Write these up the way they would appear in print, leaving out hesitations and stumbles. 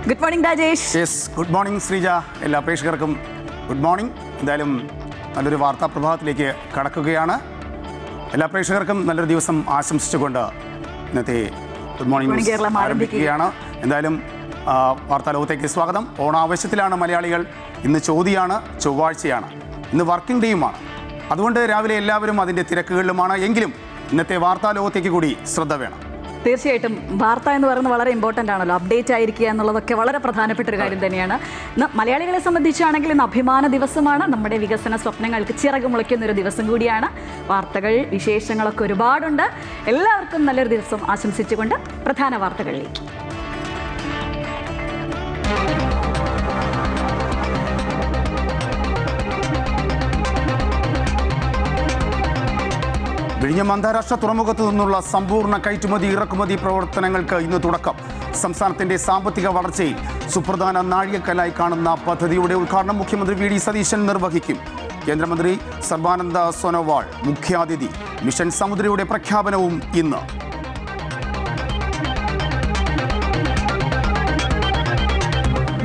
Good morning Rajesh. Yes, good morning Sreeja. എല്ലാ പ്രേക്ഷകർക്കും good morning. എന്തായാലും നല്ലൊരു വാർത്താ പ്രഭാതത്തിലേക്ക് കടക്കുകയാണ്. എല്ലാ പ്രേക്ഷകർക്കും നല്ലൊരു ദിവസം ആശംസിച്ചുകൊണ്ട് ഇന്നത്തെ ഗുഡ് മോർണിംഗ് കേരളം ആരംഭിക്കുകയാണ്. എന്തായാലും വാർത്താ ലോകത്തേക്ക് സ്വാഗതം. ഓണാവശ്യത്തിലാണ് മലയാളികൾ. ഇന്ന് ചോതിയാണ്, ചൊവ്വാഴ്ചയാണ്, ഇന്ന് വർക്കിംഗ് ഡേയുമാണ്. അതുകൊണ്ട് രാവിലെ എല്ലാവരും അതിൻ്റെ തിരക്കുകളിലുമാണ്. എങ്കിലും ഇന്നത്തെ വാർത്താ ലോകത്തേക്ക് കൂടി ശ്രദ്ധ വേണം. തീർച്ചയായിട്ടും വാർത്ത എന്ന് പറയുന്നത് വളരെ ഇമ്പോർട്ടൻ്റ് ആണല്ലോ. അപ്ഡേറ്റ് ആയിരിക്കുക എന്നുള്ളതൊക്കെ വളരെ പ്രധാനപ്പെട്ട ഒരു കാര്യം തന്നെയാണ്. മലയാളികളെ സംബന്ധിച്ചാണെങ്കിൽ ഇന്ന് അഭിമാന ദിവസമാണ്. നമ്മുടെ വികസന സ്വപ്നങ്ങൾക്ക് ചിറക് മുളയ്ക്കുന്ന ഒരു ദിവസം കൂടിയാണ്. വാർത്തകൾ, വിശേഷങ്ങളൊക്കെ ഒരുപാടുണ്ട്. എല്ലാവർക്കും നല്ലൊരു ദിവസം ആശംസിച്ചുകൊണ്ട് പ്രധാന വാർത്തകളിലേക്ക്. വിഴിഞ്ഞം അന്താരാഷ്ട്ര തുറമുഖത്തു നിന്നുള്ള സമ്പൂർണ്ണ കയറ്റുമതി ഇറക്കുമതി പ്രവർത്തനങ്ങൾക്ക് ഇന്ന് തുടക്കം. സംസ്ഥാനത്തിന്റെ സാമ്പത്തിക വളർച്ചയിൽ സുപ്രധാന നാഴികക്കല്ലായി കാണുന്ന പദ്ധതിയുടെ ഉദ്ഘാടനം മുഖ്യമന്ത്രി വി ഡി സതീശൻ നിർവഹിക്കും. കേന്ദ്രമന്ത്രി സർബാനന്ദ സോനോവാൾ മുഖ്യാതിഥി. മിഷൻ സമുദ്രയുടെ പ്രഖ്യാപനവും ഇന്ന്.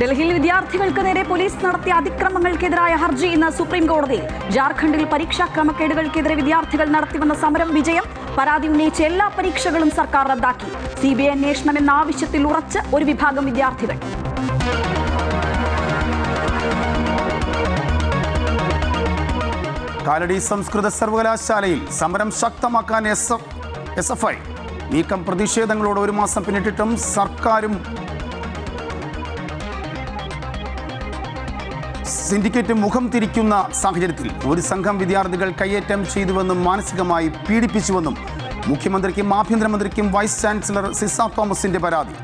ഡൽഹിയിൽ വിദ്യാർത്ഥികൾക്ക് നേരെ പോലീസ് നടത്തിയ അതിക്രമങ്ങൾക്കെതിരായ ഹർജി ഇന്ന് സുപ്രീം കോടതിയിൽ. ജാർഖണ്ഡിൽ പരീക്ഷാ ക്രമക്കേടുകൾക്കെതിരെ വിദ്യാർത്ഥികൾ നടത്തിവന്ന സമരം വിജയം. പരാതി ഉന്നയിച്ച എല്ലാ പരീക്ഷകളും സർക്കാർ റദ്ദാക്കി. CBI അന്വേഷണം എന്ന ആവശ്യത്തിൽ ഉറച്ച് ഒരു വിഭാഗം വിദ്യാർത്ഥികൾ. കാലടി സംസ്കൃത സർവകലാശാലയിൽ സമരം ശക്തമാക്കാൻ SFI നീക്കം. പ്രതിഷേധങ്ങളോട് ഒരു മാസം പിന്നിട്ടിട്ടും സർക്കാരും സിൻഡിക്കേറ്റ് മുഖം തിരിക്കുന്ന സാഹചര്യത്തിൽ ഒരു സംഘം വിദ്യാർത്ഥികൾ കയ്യേറ്റം ചെയ്തുവെന്നും മാനസികമായി പീഡിപ്പിച്ചുവെന്നും മുഖ്യമന്ത്രിക്കും ആഭ്യന്തരമന്ത്രിക്കും വൈസ് ചാൻസലർ സിസ തോമസിന്റെ പരാതി.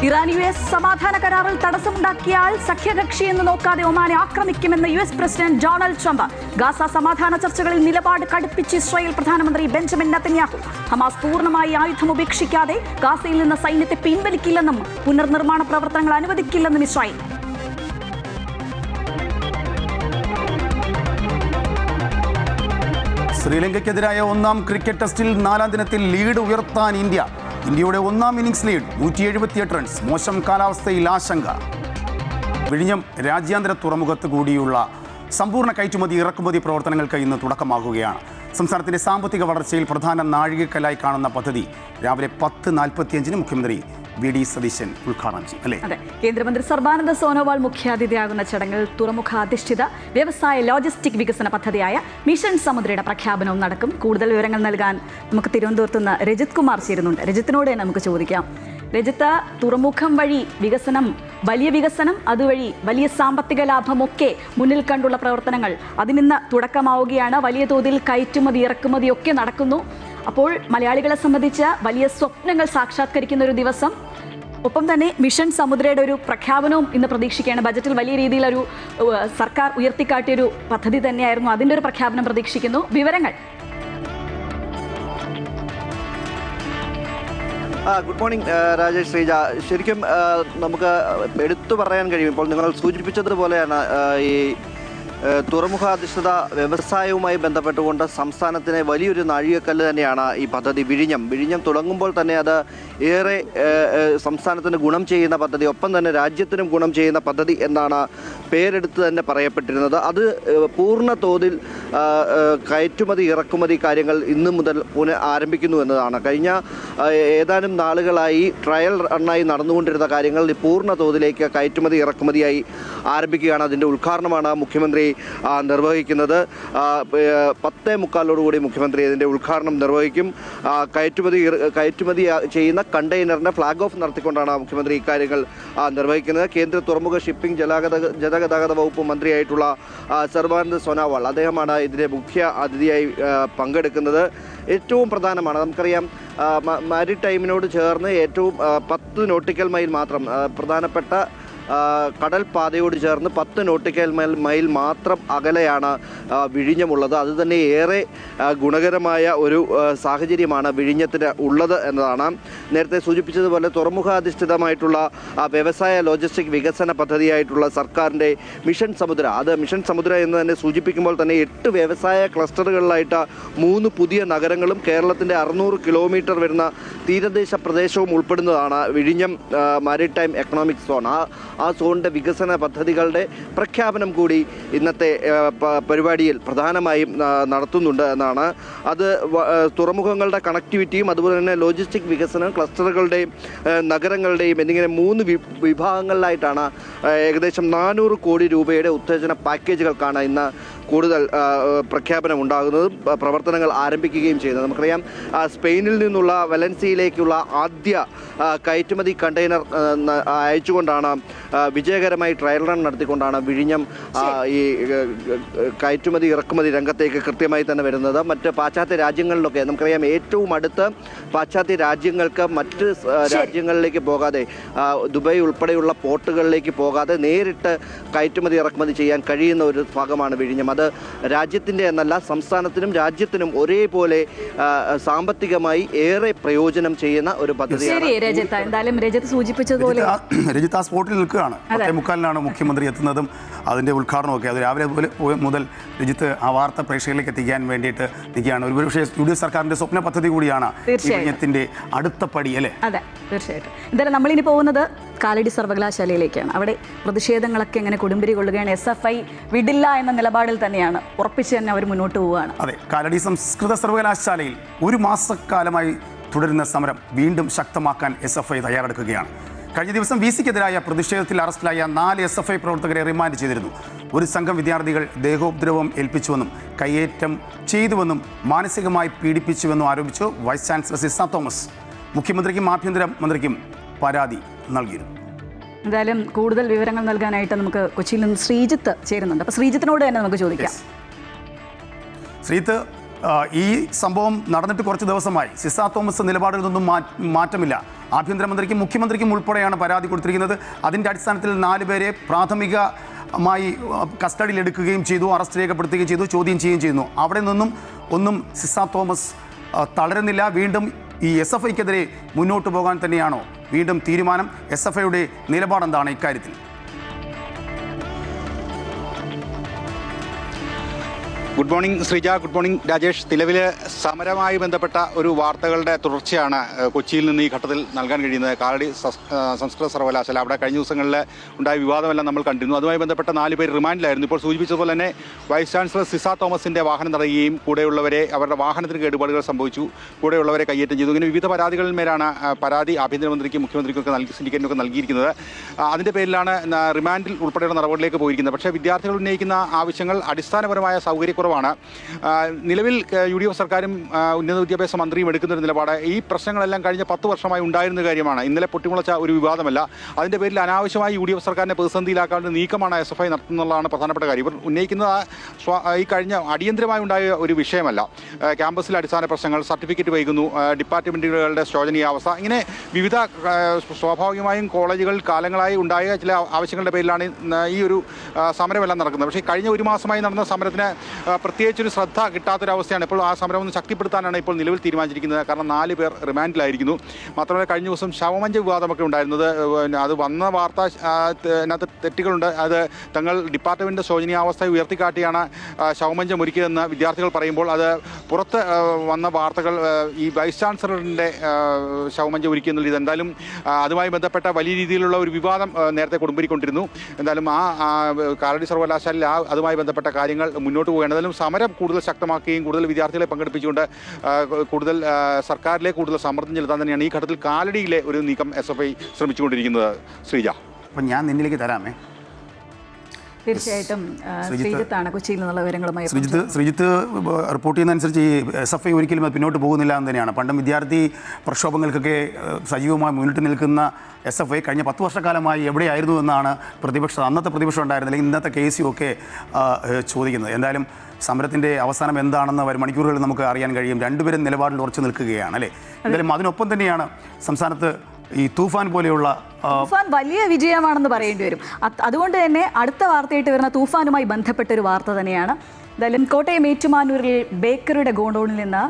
ഇറാൻ US സമാധാന കരാറിൽ തടസ്സമുണ്ടാക്കിയാൽ സഖ്യകക്ഷി എന്ന് നോക്കാതെ ഒമാനെ ആക്രമിക്കുമെന്ന് US president Donald Trump. Gaza സമാധാന ചർച്ചകളിൽ നിലപാട് കടുപ്പിച്ച് ഇസ്രായേൽ പ്രധാനമന്ത്രി ബെഞ്ചമിൻ നെതന്യാഹു. ഹമാസ് പൂർണ്ണമായി ആയുധം ഉപേക്ഷിക്കാതെ ഗാസയിൽ നിന്ന് സൈന്യത്തെ പിൻവലിക്കില്ലെന്നും പുനർനിർമ്മാണ പ്രവർത്തനങ്ങൾ അനുവദിക്കില്ലെന്നും ഇസ്രായേൽ. ശ്രീലങ്കയ്ക്കെതിരായ ഒന്നാം ക്രിക്കറ്റ് ടെസ്റ്റിൽ 4ാം ദിനത്തിൽ ലീഡ് ഉയർത്താൻ ഇന്ത്യയുടെ ഒന്നാം ഇന്നിംഗ്സ് ലീഡ് 178 റൺസ്. മോശം കാലാവസ്ഥയിൽ ആശങ്ക. വിഴിഞ്ഞം രാജ്യാന്തര തുറമുഖത്ത് കൂടിയുള്ള സമ്പൂർണ്ണ കയറ്റുമതി ഇറക്കുമതി പ്രവർത്തനങ്ങൾക്ക് ഇന്ന് തുടക്കമാകുകയാണ്. സംസ്ഥാനത്തിന്റെ സാമ്പത്തിക വളർച്ചയിൽ പ്രധാന നാഴികക്കല്ലായി കാണുന്ന പദ്ധതി രാവിലെ 10:45 മുഖ്യമന്ത്രി വി ഡി സതീശൻ ഉദ്ഘാടനം ചെയ്യും. അല്ലേ? അതെ. കേന്ദ്രമന്ത്രി സർബാനന്ദ സോനോവാൾ മുഖ്യാതിഥിയാകുന്ന ചടങ്ങിൽ തുറമുഖാധിഷ്ഠിത വ്യവസായ ലോജിസ്റ്റിക് വികസന പദ്ധതിയായ മിഷൻ സമുദ്രയുടെ പ്രഖ്യാപനവും നടക്കും. കൂടുതൽ വിവരങ്ങൾ നൽകാൻ നമുക്ക് തിരുവനന്തപുരത്ത് നിന്ന് രജിത് കുമാർ ചേരുന്നുണ്ട്. രജിത്തിനോട് നമുക്ക് ചോദിക്കാം. രജിത്ത്, തുറമുഖം വഴി വികസനം, വലിയ വികസനം, അതുവഴി വലിയ സാമ്പത്തിക ലാഭമൊക്കെ മുന്നിൽ കണ്ടുള്ള പ്രവർത്തനങ്ങൾ അതിനിന്ന് തുടക്കമാവുകയാണ്. വലിയ തോതിൽ കയറ്റുമതി ഇറക്കുമതി ഒക്കെ നടക്കുന്നു. അപ്പോൾ മലയാളികളെ സംബന്ധിച്ച് വലിയ സ്വപ്നങ്ങൾ സാക്ഷാത്കരിക്കുന്ന ഒരു ദിവസം. ഒപ്പം തന്നെ മിഷൻ സമുദ്രയുടെ ഒരു പ്രഖ്യാപനവും ഇന്ന് പ്രതീക്ഷിക്കുകയാണ്. ബജറ്റിൽ വലിയ രീതിയിലൊരു സർക്കാർ ഉയർത്തിക്കാട്ടിയൊരു പദ്ധതി തന്നെയായിരുന്നു. അതിൻ്റെ ഒരു പ്രഖ്യാപനം പ്രതീക്ഷിക്കുന്നു. വിവരങ്ങൾ. Good morning Rajesh, Sreeja. ശരിക്കും നമുക്ക് എടുത്തു പറയാൻ കഴിയും, ഇപ്പോൾ നിങ്ങൾ സൂചിപ്പിച്ചതുപോലെയാണ് ഈ തുറമുഖാധിഷ്ഠിത വ്യവസായവുമായി ബന്ധപ്പെട്ടുകൊണ്ട് സംസ്ഥാനത്തിന് വലിയൊരു നാഴികക്കല്ല് തന്നെയാണ് ഈ പദ്ധതി വിഴിഞ്ഞം തുടങ്ങുമ്പോൾ തന്നെ അത് ഏറെ സംസ്ഥാനത്തിന് ഗുണം ചെയ്യുന്ന പദ്ധതി, ഒപ്പം തന്നെ രാജ്യത്തിനും ഗുണം ചെയ്യുന്ന പദ്ധതി എന്നാണ് പേരെടുത്ത് തന്നെ പറയപ്പെട്ടിരുന്നത്. അത് പൂർണ്ണ തോതിൽ കയറ്റുമതി ഇറക്കുമതി കാര്യങ്ങൾ ഇന്നു മുതൽ ആരംഭിക്കുന്നു എന്നതാണ്. കഴിഞ്ഞ ഏതാനും നാളുകളായി ട്രയൽ റണ്ണായി നടന്നുകൊണ്ടിരുന്ന കാര്യങ്ങൾ പൂർണ്ണ തോതിലേക്ക് കയറ്റുമതി ഇറക്കുമതിയായി ആരംഭിക്കുകയാണ്. അതിൻ്റെ ഉദ്ഘാടനമാണ് മുഖ്യമന്ത്രി നിർവഹിക്കുന്നത്. 10:45 മുഖ്യമന്ത്രി ഇതിൻ്റെ ഉദ്ഘാടനം നിർവഹിക്കും. കയറ്റുമതി ചെയ്യുന്ന കണ്ടെയ്നറിൻ്റെ ഫ്ലാഗ് ഓഫ് നടത്തിക്കൊണ്ടാണ് മുഖ്യമന്ത്രി ഇക്കാര്യങ്ങൾ നിർവഹിക്കുന്നത്. കേന്ദ്ര തുറമുഖ ഷിപ്പിംഗ് ജലഗതാഗത വകുപ്പ് മന്ത്രിയായിട്ടുള്ള സർബാനന്ദ സോനോവാൾ, അദ്ദേഹമാണ് ഇതിൻ്റെ മുഖ്യ അതിഥിയായി പങ്കെടുക്കുന്നത്. ഏറ്റവും പ്രധാനമാണ്, നമുക്കറിയാം, മാരിടൈമിനോട് ചേർന്ന് ഏറ്റവും 10 നോട്ടിക്കൽ മൈൽ മാത്രം പ്രധാനപ്പെട്ട കടൽ പാതയോട് ചേർന്ന് 10 നോട്ടിക്കൽ മൈൽ മാത്രം അകലെയാണ് വിഴിഞ്ഞമുള്ളത്. അതുതന്നെ ഏറെ ഗുണകരമായ ഒരു സാഹചര്യമാണ് വിഴിഞ്ഞത്തിന് ഉള്ളത് എന്നതാണ്. നേരത്തെ സൂചിപ്പിച്ചതുപോലെ തുറമുഖാധിഷ്ഠിതമായിട്ടുള്ള വ്യവസായ ലോജിസ്റ്റിക് വികസന പദ്ധതിയായിട്ടുള്ള സർക്കാരിൻ്റെ മിഷൻ സമുദ്ര, അത് മിഷൻ സമുദ്ര എന്ന് തന്നെ സൂചിപ്പിക്കുമ്പോൾ തന്നെ 8 വ്യവസായ ക്ലസ്റ്ററുകളിലായിട്ട് 3 പുതിയ നഗരങ്ങളും കേരളത്തിൻ്റെ 600 കിലോമീറ്റർ വരുന്ന തീരദേശ പ്രദേശവും ഉൾപ്പെടുന്നതാണ് വിഴിഞ്ഞം മാരിടൈം എക്കണോമിക് സോൺ. ആ സോണിൻ്റെ വികസന പദ്ധതികളുടെ പ്രഖ്യാപനം കൂടി ഇന്നത്തെ പരിപാടിയിൽ പ്രധാനമായും നടത്തുന്നുണ്ട് എന്നാണ്. അത് തുറമുഖങ്ങളുടെ കണക്ടിവിറ്റിയും അതുപോലെ തന്നെ ലോജിസ്റ്റിക് വികസനം, ക്ലസ്റ്ററുകളുടെയും നഗരങ്ങളുടെയും എന്നിങ്ങനെ 3 വിഭാഗങ്ങളിലായിട്ടാണ് ഏകദേശം 400 കോടി രൂപയുടെ ഉത്തേജന പാക്കേജുകൾക്കാണ് ഇന്ന് കൂടുതൽ പ്രഖ്യാപനം ഉണ്ടാകുന്നതും പ്രവർത്തനങ്ങൾ ആരംഭിക്കുകയും ചെയ്യുന്നത്. നമുക്കറിയാം, സ്പെയിനിൽ നിന്നുള്ള വലൻസിയയിലേക്കുള്ള ആദ്യ കയറ്റുമതി കണ്ടെയ്നർ അയച്ചുകൊണ്ടാണ് വിജയകരമായി ട്രയൽ റൺ നടത്തിക്കൊണ്ടാണ് വിഴിഞ്ഞം ഈ കയറ്റുമതി ഇറക്കുമതി രംഗത്തേക്ക് കൃത്യമായി തന്നെ വരുന്നത്. മറ്റ് പാശ്ചാത്യ രാജ്യങ്ങളിലൊക്കെ നമുക്കറിയാം, ഏറ്റവും അടുത്ത് പാശ്ചാത്യ രാജ്യങ്ങൾക്ക് മറ്റ് രാജ്യങ്ങളിലേക്ക് പോകാതെ, ദുബായ് ഉൾപ്പെടെയുള്ള പോർട്ടുകളിലേക്ക് പോകാതെ നേരിട്ട് കയറ്റുമതി ഇറക്കുമതി ചെയ്യാൻ കഴിയുന്ന ഒരു ഭാഗമാണ് വിഴിഞ്ഞം. അത് രാജ്യത്തിൻ്റെ എന്നല്ല, സംസ്ഥാനത്തിനും രാജ്യത്തിനും ഒരേപോലെ സാമ്പത്തികമായി ഏറെ പ്രയോജനം ചെയ്യുന്ന ഒരു പദ്ധതിയാണ്. എന്തായാലും രജത്ത് സൂചിപ്പിച്ചതുപോലെ രജിത്ത് ആ സ്പോട്ടിൽ നിൽക്കുകയാണ്. 8:45 മുഖ്യമന്ത്രി എത്തുന്നതും അതിൻ്റെ ഉദ്ഘാടനമൊക്കെ. അത് രാവിലെ മുതൽ രജിത്ത് ആ വാർത്ത പ്രേക്ഷകരിലേക്ക് എത്തിക്കാൻ വേണ്ടിയിട്ട് നിൽക്കുകയാണ്. ഒരുപക്ഷെ UDF സർക്കാരിൻ്റെ സ്വപ്ന പദ്ധതി കൂടിയാണ് വിഴിഞ്ഞത്തിൻ്റെ അടുത്ത പടി, അല്ലേ? അതെ, തീർച്ചയായിട്ടും. എന്തായാലും നമ്മളിനി പോകുന്നത് കാലടി സർവകലാശാലയിലേക്കാണ്. അവിടെ പ്രതിഷേധങ്ങളൊക്കെ എങ്ങനെ കൊടുമ്പിരി കൊള്ളുകയാണ്. SFI വിടില്ല എന്ന നിലപാടിൽ തന്നെയാണ്, ഉറപ്പിച്ച് തന്നെ അവർ മുന്നോട്ട് പോവുകയാണ്. അതെ, കാലടി സംസ്കൃത സർവകലാശാലയിൽ 1 മാസക്കാലമായി തുടരുന്ന സമരം വീണ്ടും ശക്തമാക്കാൻ SFI തയ്യാറെടുക്കുകയാണ്. കഴിഞ്ഞ ദിവസം VC-ക്കെതിരായ പ്രതിഷേധത്തിൽ അറസ്റ്റിലായ 4 SFI പ്രവർത്തകരെ റിമാൻഡ് ചെയ്തിരുന്നു. ഒരു സംഘം വിദ്യാർത്ഥികൾ ദേഹോപദ്രവം ഏൽപ്പിച്ചുവെന്നും കയ്യേറ്റം ചെയ്തുവെന്നും മാനസികമായി പീഡിപ്പിച്ചുവെന്നും ആരോപിച്ചു വൈസ് ചാൻസലർ സിസ തോമസ് മുഖ്യമന്ത്രിക്കും ആഭ്യന്തര മന്ത്രിക്കും പരാതി നൽകിയിരുന്നു. എന്തായാലും കൂടുതൽ വിവരങ്ങൾ നൽകാനായിട്ട് നമുക്ക് കൊച്ചിയിൽ നിന്ന് ശ്രീജിത്ത് ചേരുന്നുണ്ട്. അപ്പോൾ ശ്രീജിത്തിനോട് തന്നെ നമുക്ക് ചോദിക്കാം. ശ്രീജിത്ത്, ഈ സംഭവം നടന്നിട്ട് കുറച്ച് ദിവസമായി. സിസ തോമസ് നിലപാടിൽ നിന്നും മാറ്റമില്ല. ആഭ്യന്തരമന്ത്രിക്കും മുഖ്യമന്ത്രിക്കും ഉൾപ്പെടെയാണ് പരാതി കൊടുത്തിരിക്കുന്നത്. അതിൻ്റെ അടിസ്ഥാനത്തിൽ 4 പേരെ പ്രാഥമികമായി കസ്റ്റഡിയിലെടുക്കുകയും ചെയ്തു, അറസ്റ്റ് രേഖപ്പെടുത്തുകയും ചെയ്തു, ചോദ്യം ചെയ്യുകയും ചെയ്യുന്നു. അവിടെ നിന്നും ഒന്നും സിസ തോമസ് തളരുന്നില്ല. വീണ്ടും ഈ SFIക്കെതിരെ മുന്നോട്ട് പോകാൻ തന്നെയാണോ വീണ്ടും തീരുമാനം? SFIയുടെ നിലപാടെന്താണ് ഇക്കാര്യത്തിൽ? Good morning Sreeja, good morning Rajesh. നിലവിൽ സമരവുമായി ബന്ധപ്പെട്ട ഒരു വാർത്തകളുടെ തുടർച്ചയാണ് കൊച്ചിയിൽ നിന്ന് ഈ ഘട്ടത്തിൽ നൽകാൻ കഴിയുന്നത്. കാലടി സംസ്കൃത സർവകലാശാല, അവിടെ കഴിഞ്ഞ ദിവസങ്ങളിൽ ഉണ്ടായ വിവാദമെല്ലാം നമ്മൾ കണ്ടിരുന്നു. അതുമായി ബന്ധപ്പെട്ട 4 പേർ റിമാൻഡിലായിരുന്നു. ഇപ്പോൾ സൂചിപ്പിച്ചതുപോലെ തന്നെ വൈസ് ചാൻസലർ സിസ തോമസിൻ്റെ വാഹനം തടയുകയും കൂടെയുള്ളവരെ, അവരുടെ വാഹനത്തിന് കേടുപാടുകൾ സംഭവിച്ചു, കൂടെയുള്ളവരെ കയ്യേറ്റം ചെയ്തു. ഇങ്ങനെ വിവിധ പരാതികളിന്മേലാണ് പരാതി ആഭ്യന്തരമന്ത്രിക്കും മുഖ്യമന്ത്രിക്കും സിൻഡിക്കേറ്റിനൊക്കെ നൽകിയിരിക്കുന്നത്. അതിൻ്റെ പേരിലാണ് റിമാൻഡിൽ ഉൾപ്പെടെയുള്ള നടപടിയിലേക്ക് പോയിരിക്കുന്നത്. പക്ഷേ വിദ്യാർത്ഥികൾ ഉന്നയിക്കുന്ന ആവശ്യങ്ങൾ അടിസ്ഥാനപരമായ സൗകര്യക്കുറവാണ്. നിലവിൽ UDF സർക്കാരും ഉന്നത വിദ്യാഭ്യാസ മന്ത്രിയും എടുക്കുന്നൊരു നിലപാട് ഈ പ്രശ്നങ്ങളെല്ലാം കഴിഞ്ഞ 10 വർഷമായി ഉണ്ടായിരുന്ന കാര്യമാണ്. ഇന്നലെ പൊട്ടിമുളച്ച ഒരു വിവാദമല്ല. അതിൻ്റെ പേരിൽ അനാവശ്യമായി UDF സർക്കാരിനെ പ്രതിസന്ധിയിലാക്കാനുള്ള നീക്കമാണ് SFI നടത്തുന്നതാണ് പ്രധാനപ്പെട്ട കാര്യം. ഇവർ ഉന്നയിക്കുന്നത് ഈ കഴിഞ്ഞ അടിയന്തരമായി ഉണ്ടായ ഒരു വിഷയമല്ല. ക്യാമ്പസിലെ അടിസ്ഥാന പ്രശ്നങ്ങൾ, സർട്ടിഫിക്കറ്റ് വൈകുന്നു, ഡിപ്പാർട്ട്മെൻറ്റുകളുടെ ശോചനീയാവസ്ഥ, ഇങ്ങനെ വിവിധ സ്വാഭാവികമായും കോളേജുകളിൽ കാലങ്ങളായി ഉണ്ടായ ചില ആവശ്യങ്ങളുടെ പേരിലാണ് ഈ ഒരു സമരമെല്ലാം നടക്കുന്നത്. പക്ഷേ കഴിഞ്ഞ 1 മാസമായി നടന്ന സമരത്തിന് പ്രത്യേകിച്ചൊരു ശ്രദ്ധ കിട്ടാത്തൊരവസ്ഥയാണ്. ഇപ്പോൾ ആ സമരം ഒന്ന് ശക്തിപ്പെടുത്താനാണ് ഇപ്പോൾ നിലവിൽ തീരുമാനിച്ചിരിക്കുന്നത്. കാരണം 4 പേർ റിമാൻഡിലായിരിക്കുന്നു. മാത്രമല്ല കഴിഞ്ഞ ദിവസം ശവമഞ്ച വിവാദമൊക്കെ ഉണ്ടായിരുന്നത്. അത് വന്ന വാർത്ത അതിനകത്ത് തെറ്റുകളുണ്ട്. അത് തങ്ങൾ ഡിപ്പാർട്ട്മെൻറ്റിൻ്റെ ശോചനീയാവസ്ഥ ഉയർത്തിക്കാട്ടിയാണ് ശവമഞ്ചം ഒരുക്കിയതെന്ന് വിദ്യാർത്ഥികൾ പറയുമ്പോൾ, അത് പുറത്ത് വന്ന വാർത്തകൾ ഈ വൈസ് ചാൻസലറിൻ്റെ ശവമഞ്ചം ഒരുക്കിയെന്നുള്ള ഇതെന്തായാലും അതുമായി ബന്ധപ്പെട്ട വലിയ രീതിയിലുള്ള ഒരു വിവാദം നേരത്തെ കൊടുമ്പിരിക്കൊണ്ടിരുന്നു. എന്തായാലും കാലടി സർവകലാശാലയിൽ അതുമായി ബന്ധപ്പെട്ട കാര്യങ്ങൾ മുന്നോട്ട് പോവുകയാണ്. എന്തായാലും സമരം കൂടുതൽ ശക്തമാക്കുകയും കൂടുതൽ വിദ്യാർത്ഥികളെ പങ്കെടുപ്പിച്ചുകൊണ്ട് കൂടുതൽ സർക്കാരിലേക്ക് കൂടുതൽ സമ്മർദ്ദം ചെലുത്താൻ തന്നെയാണ് ഈ ഘട്ടത്തിൽ കാലടിയിലെ ഒരു നീക്കം SFI ശ്രമിച്ചുകൊണ്ടിരിക്കുന്നത്. ശ്രീജ, അപ്പം ഞാൻ നിന്നിലേക്ക് തരാമേ. തീർച്ചയായിട്ടും ശ്രീജിത്താണ് കൊച്ചിയിൽ നിന്നുള്ള വിവരങ്ങളുമായി. ശ്രീജിത്ത് റിപ്പോർട്ട് ചെയ്യുന്നതനുസരിച്ച് ഈ SFI ഒരിക്കലും അത് പിന്നോട്ട് പോകുന്നില്ല എന്ന് തന്നെയാണ്. പണ്ടും വിദ്യാർത്ഥി പ്രക്ഷോഭങ്ങൾക്കൊക്കെ സജീവമായി മുന്നിട്ട് നിൽക്കുന്ന SFI കഴിഞ്ഞ 10 വർഷക്കാലമായി എവിടെയായിരുന്നു എന്നാണ് അന്നത്തെ പ്രതിപക്ഷം ഉണ്ടായിരുന്നില്ല, ഇന്നത്തെ KSU ഒക്കെ ചോദിക്കുന്നത്. എന്തായാലും സമരത്തിൻ്റെ അവസാനം എന്താണെന്ന് വരും മണിക്കൂറുകളിൽ നമുക്ക് അറിയാൻ കഴിയും. രണ്ടുപേരും നിലപാടിൽ ഉറച്ചു നിൽക്കുകയാണ്, അല്ലേ? എന്തായാലും അതിനൊപ്പം തന്നെയാണ് സംസ്ഥാനത്ത് ഈ തൂഫാൻ പോലെയുള്ള തൂഫാൻ വലിയ വിജയമാണെന്ന് പറയേണ്ടി വരും. അതുകൊണ്ട് തന്നെ അടുത്ത വാർത്തയായിട്ട് വരുന്ന തൂഫാനുമായി ബന്ധപ്പെട്ടൊരു വാർത്ത തന്നെയാണ്. എന്തായാലും കോട്ടയം ഏറ്റുമാനൂരിൽ ബേക്കറിയുടെ ഗോഡൌണിൽ നിന്ന്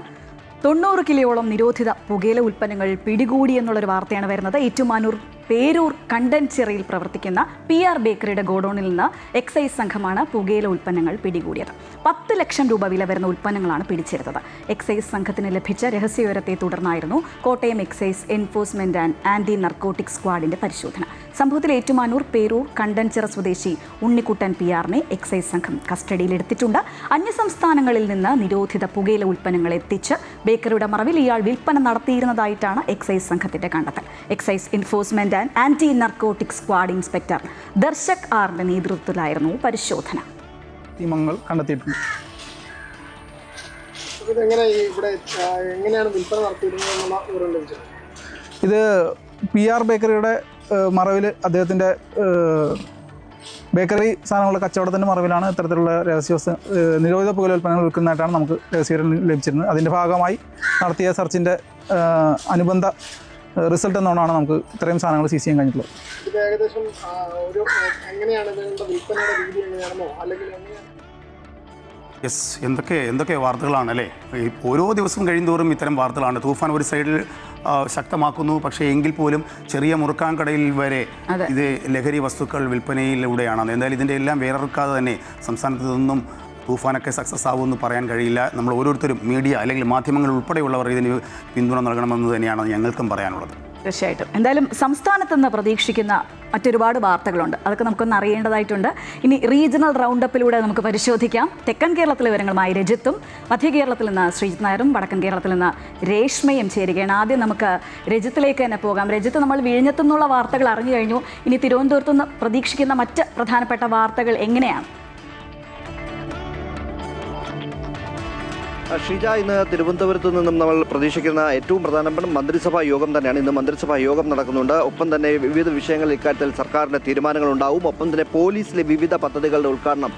90 കിലോയോളം നിരോധിത പുകയില ഉൽപ്പന്നങ്ങൾ പിടികൂടി എന്നുള്ളൊരു വാർത്തയാണ് വരുന്നത്. ഏറ്റുമാനൂർ പേരൂർ കണ്ടൻചിറയിൽ പ്രവർത്തിക്കുന്ന PR ബേക്കറിയുടെ ഗോഡൌണിൽ നിന്ന് എക്സൈസ് സംഘമാണ് പുകയില ഉൽപ്പന്നങ്ങൾ പിടികൂടിയത്. 10 ലക്ഷം രൂപ വില വരുന്ന ഉൽപ്പന്നങ്ങളാണ് പിടിച്ചെടുത്തത്. എക്സൈസ് സംഘത്തിന് ലഭിച്ച രഹസ്യവിവരത്തെ തുടർന്നായിരുന്നു Kottayam excise enforcement and anti narcotic സ്ക്വാഡിന്റെ പരിശോധന. സംഭവത്തിൽ ഏറ്റുമാനൂർ പേരൂർ കണ്ടൻചിറ സ്വദേശി ഉണ്ണിക്കുട്ടൻ PR-നെ എക്സൈസ് സംഘം കസ്റ്റഡിയിലെടുത്തിട്ടുണ്ട്. അന്യസംസ്ഥാനങ്ങളിൽ നിന്ന് നിരോധിത പുകയില ഉൽപ്പന്നങ്ങൾ എത്തിച്ച് ബേക്കറിയുടെ മറവിൽ ഇയാൾ വിൽപ്പന നടത്തിയിരുന്നതായിട്ടാണ് എക്സൈസ് സംഘത്തിന്റെ കണ്ടെത്തൽ. Excise enforcement and anti narcotic squad inspector Darshak ആറിന്റെ നേതൃത്വത്തിലായിരുന്നു പരിശോധന. കണ്ടെത്തിയിട്ടുണ്ട്. ഇത് PR ബേക്കറിയുടെ മറവിൽ അദ്ദേഹത്തിൻ്റെ ബേക്കറി സാധനങ്ങളുടെ കച്ചവടത്തിൻ്റെ മറവിലാണ് ഇത്തരത്തിലുള്ള നിരോധിത പുകയില ഉൽപ്പന്നങ്ങൾ വിൽക്കുന്നതായിട്ടാണ് നമുക്ക് രഹസ്യവിവരം ലഭിച്ചിരുന്നത്. അതിൻ്റെ ഭാഗമായി നടത്തിയ സെർച്ചിൻ്റെ അനുബന്ധ റിസൾട്ട് എന്നോണാണ് നമുക്ക് ഇത്രയും സാധനങ്ങൾ സീസ് ചെയ്യാൻ കഴിഞ്ഞിട്ടുള്ളത്. ഇത് ഏകദേശം ഒരു എങ്ങനെയാണ് ഇതിൻ്റെ വിൽപ്പനയുടെ രീതി എങ്ങനെയാണെന്നോ അല്ലെങ്കിൽ യെസ്, എന്തൊക്കെ വാർത്തകളാണ് അല്ലേ? ഓരോ ദിവസം കഴിയുന്തോറും ഇത്തരം വാർത്തകളാണ്. തൂഫാൻ ഒരു സൈഡിൽ ശക്തമാക്കുന്നു, പക്ഷേ എങ്കിൽ പോലും ചെറിയ മുറുക്കാൻ കടയിൽ വരെ ഇത് ലഹരി വസ്തുക്കൾ വിൽപ്പനയിലൂടെയാണ്. എന്തായാലും ഇതിൻ്റെ എല്ലാം വേറെക്കാതെ തന്നെ സംസ്ഥാനത്ത് നിന്നും തൂഫാനൊക്കെ സക്സസ് ആവുമെന്ന് പറയാൻ കഴിയില്ല. നമ്മൾ ഓരോരുത്തരും മീഡിയ അല്ലെങ്കിൽ മാധ്യമങ്ങൾ ഉൾപ്പെടെയുള്ളവർ ഇതിന് പിന്തുണ നൽകണമെന്ന് തന്നെയാണ് ഞങ്ങൾക്കും പറയാനുള്ളത്. തീർച്ചയായിട്ടും. എന്തായാലും സംസ്ഥാനത്ത് നിന്ന് പ്രതീക്ഷിക്കുന്ന മറ്റൊരുപാട് വാർത്തകളുണ്ട്, അതൊക്കെ നമുക്കൊന്ന് അറിയേണ്ടതായിട്ടുണ്ട്. ഇനി റീജിയണൽ റൗണ്ടപ്പിലൂടെ നമുക്ക് പരിശോധിക്കാം. തെക്കൻ കേരളത്തിലെ വിവരങ്ങളുമായി രജിത്തും, മധ്യ കേരളത്തിൽ നിന്ന് ശ്രീജിത്ത് നായരും, വടക്കൻ കേരളത്തിൽ നിന്ന് രേഷ്മയും ചേരുകയാണ്. ആദ്യം നമുക്ക് രജിത്തിലേക്ക് തന്നെ പോകാം. രജിത്ത്, നമ്മൾ വിഴിഞ്ഞത്തു നിന്നുള്ള വാർത്തകൾ അറിഞ്ഞു കഴിഞ്ഞു. ഇനി തിരുവനന്തപുരത്ത് നിന്ന് പ്രതീക്ഷിക്കുന്ന മറ്റ് പ്രധാനപ്പെട്ട വാർത്തകൾ എങ്ങനെയാണ്? ഷീജ, ഇന്ന് തിരുവനന്തപുരത്ത് നിന്നും നമ്മൾ പ്രതീക്ഷിക്കുന്ന ഏറ്റവും പ്രധാനപ്പെട്ട മന്ത്രിസഭാ യോഗം തന്നെയാണ്. ഇന്ന് മന്ത്രിസഭാ യോഗം നടക്കുന്നുണ്ട്. ഒപ്പം തന്നെ വിവിധ വിഷയങ്ങൾ ഇക്കാര്യത്തിൽ സർക്കാരിൻ്റെ തീരുമാനങ്ങൾ ഉണ്ടാവും. ഒപ്പം തന്നെ പോലീസിലെ വിവിധ പദ്ധതികളുടെ ഉദ്ഘാടനം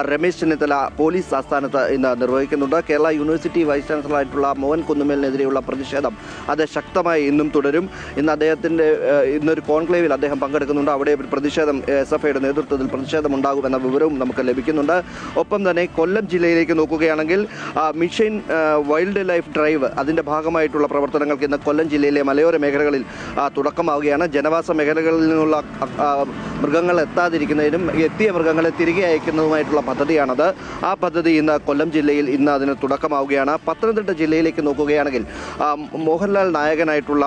രമേശ് ചെന്നിത്തല പോലീസ് ആസ്ഥാനത്ത് ഇന്ന് നിർവഹിക്കുന്നുണ്ട്. കേരള യൂണിവേഴ്സിറ്റി വൈസ് ചാൻസലറായിട്ടുള്ള മോഹൻ കുന്നുമേലിനെതിരെയുള്ള പ്രതിഷേധം അത് ശക്തമായി ഇന്നും തുടരും. ഇന്ന് അദ്ദേഹത്തിൻ്റെ ഇന്നൊരു കോൺക്ലേവിൽ അദ്ദേഹം പങ്കെടുക്കുന്നുണ്ട്. അവിടെ പ്രതിഷേധം SFIയുടെ നേതൃത്വത്തിൽ പ്രതിഷേധം ഉണ്ടാകുമെന്ന വിവരവും നമുക്ക് ലഭിക്കുന്നുണ്ട്. ഒപ്പം തന്നെ കൊല്ലം ജില്ലയിലേക്ക് നോക്കുകയാണെങ്കിൽ മിഷൻ വൈൽഡ് ലൈഫ് ഡ്രൈവ് അതിൻ്റെ ഭാഗമായിട്ടുള്ള പ്രവർത്തനങ്ങൾക്ക് ഇന്ന് കൊല്ലം ജില്ലയിലെ മലയോര മേഖലകളിൽ തുടക്കമാവുകയാണ്. ജനവാസ മേഖലകളിൽ നിന്നുള്ള മൃഗങ്ങൾ എത്താതിരിക്കുന്നതിനും എത്തിയ മൃഗങ്ങളെ തിരികെ അയക്കുന്നതുമായിട്ടുള്ള പദ്ധതിയാണത്. ആ പദ്ധതി ഇന്ന് കൊല്ലം ജില്ലയിൽ ഇന്ന് അതിന് തുടക്കമാവുകയാണ്. പത്തനംതിട്ട ജില്ലയിലേക്ക് നോക്കുകയാണെങ്കിൽ മോഹൻലാൽ നായകനായിട്ടുള്ള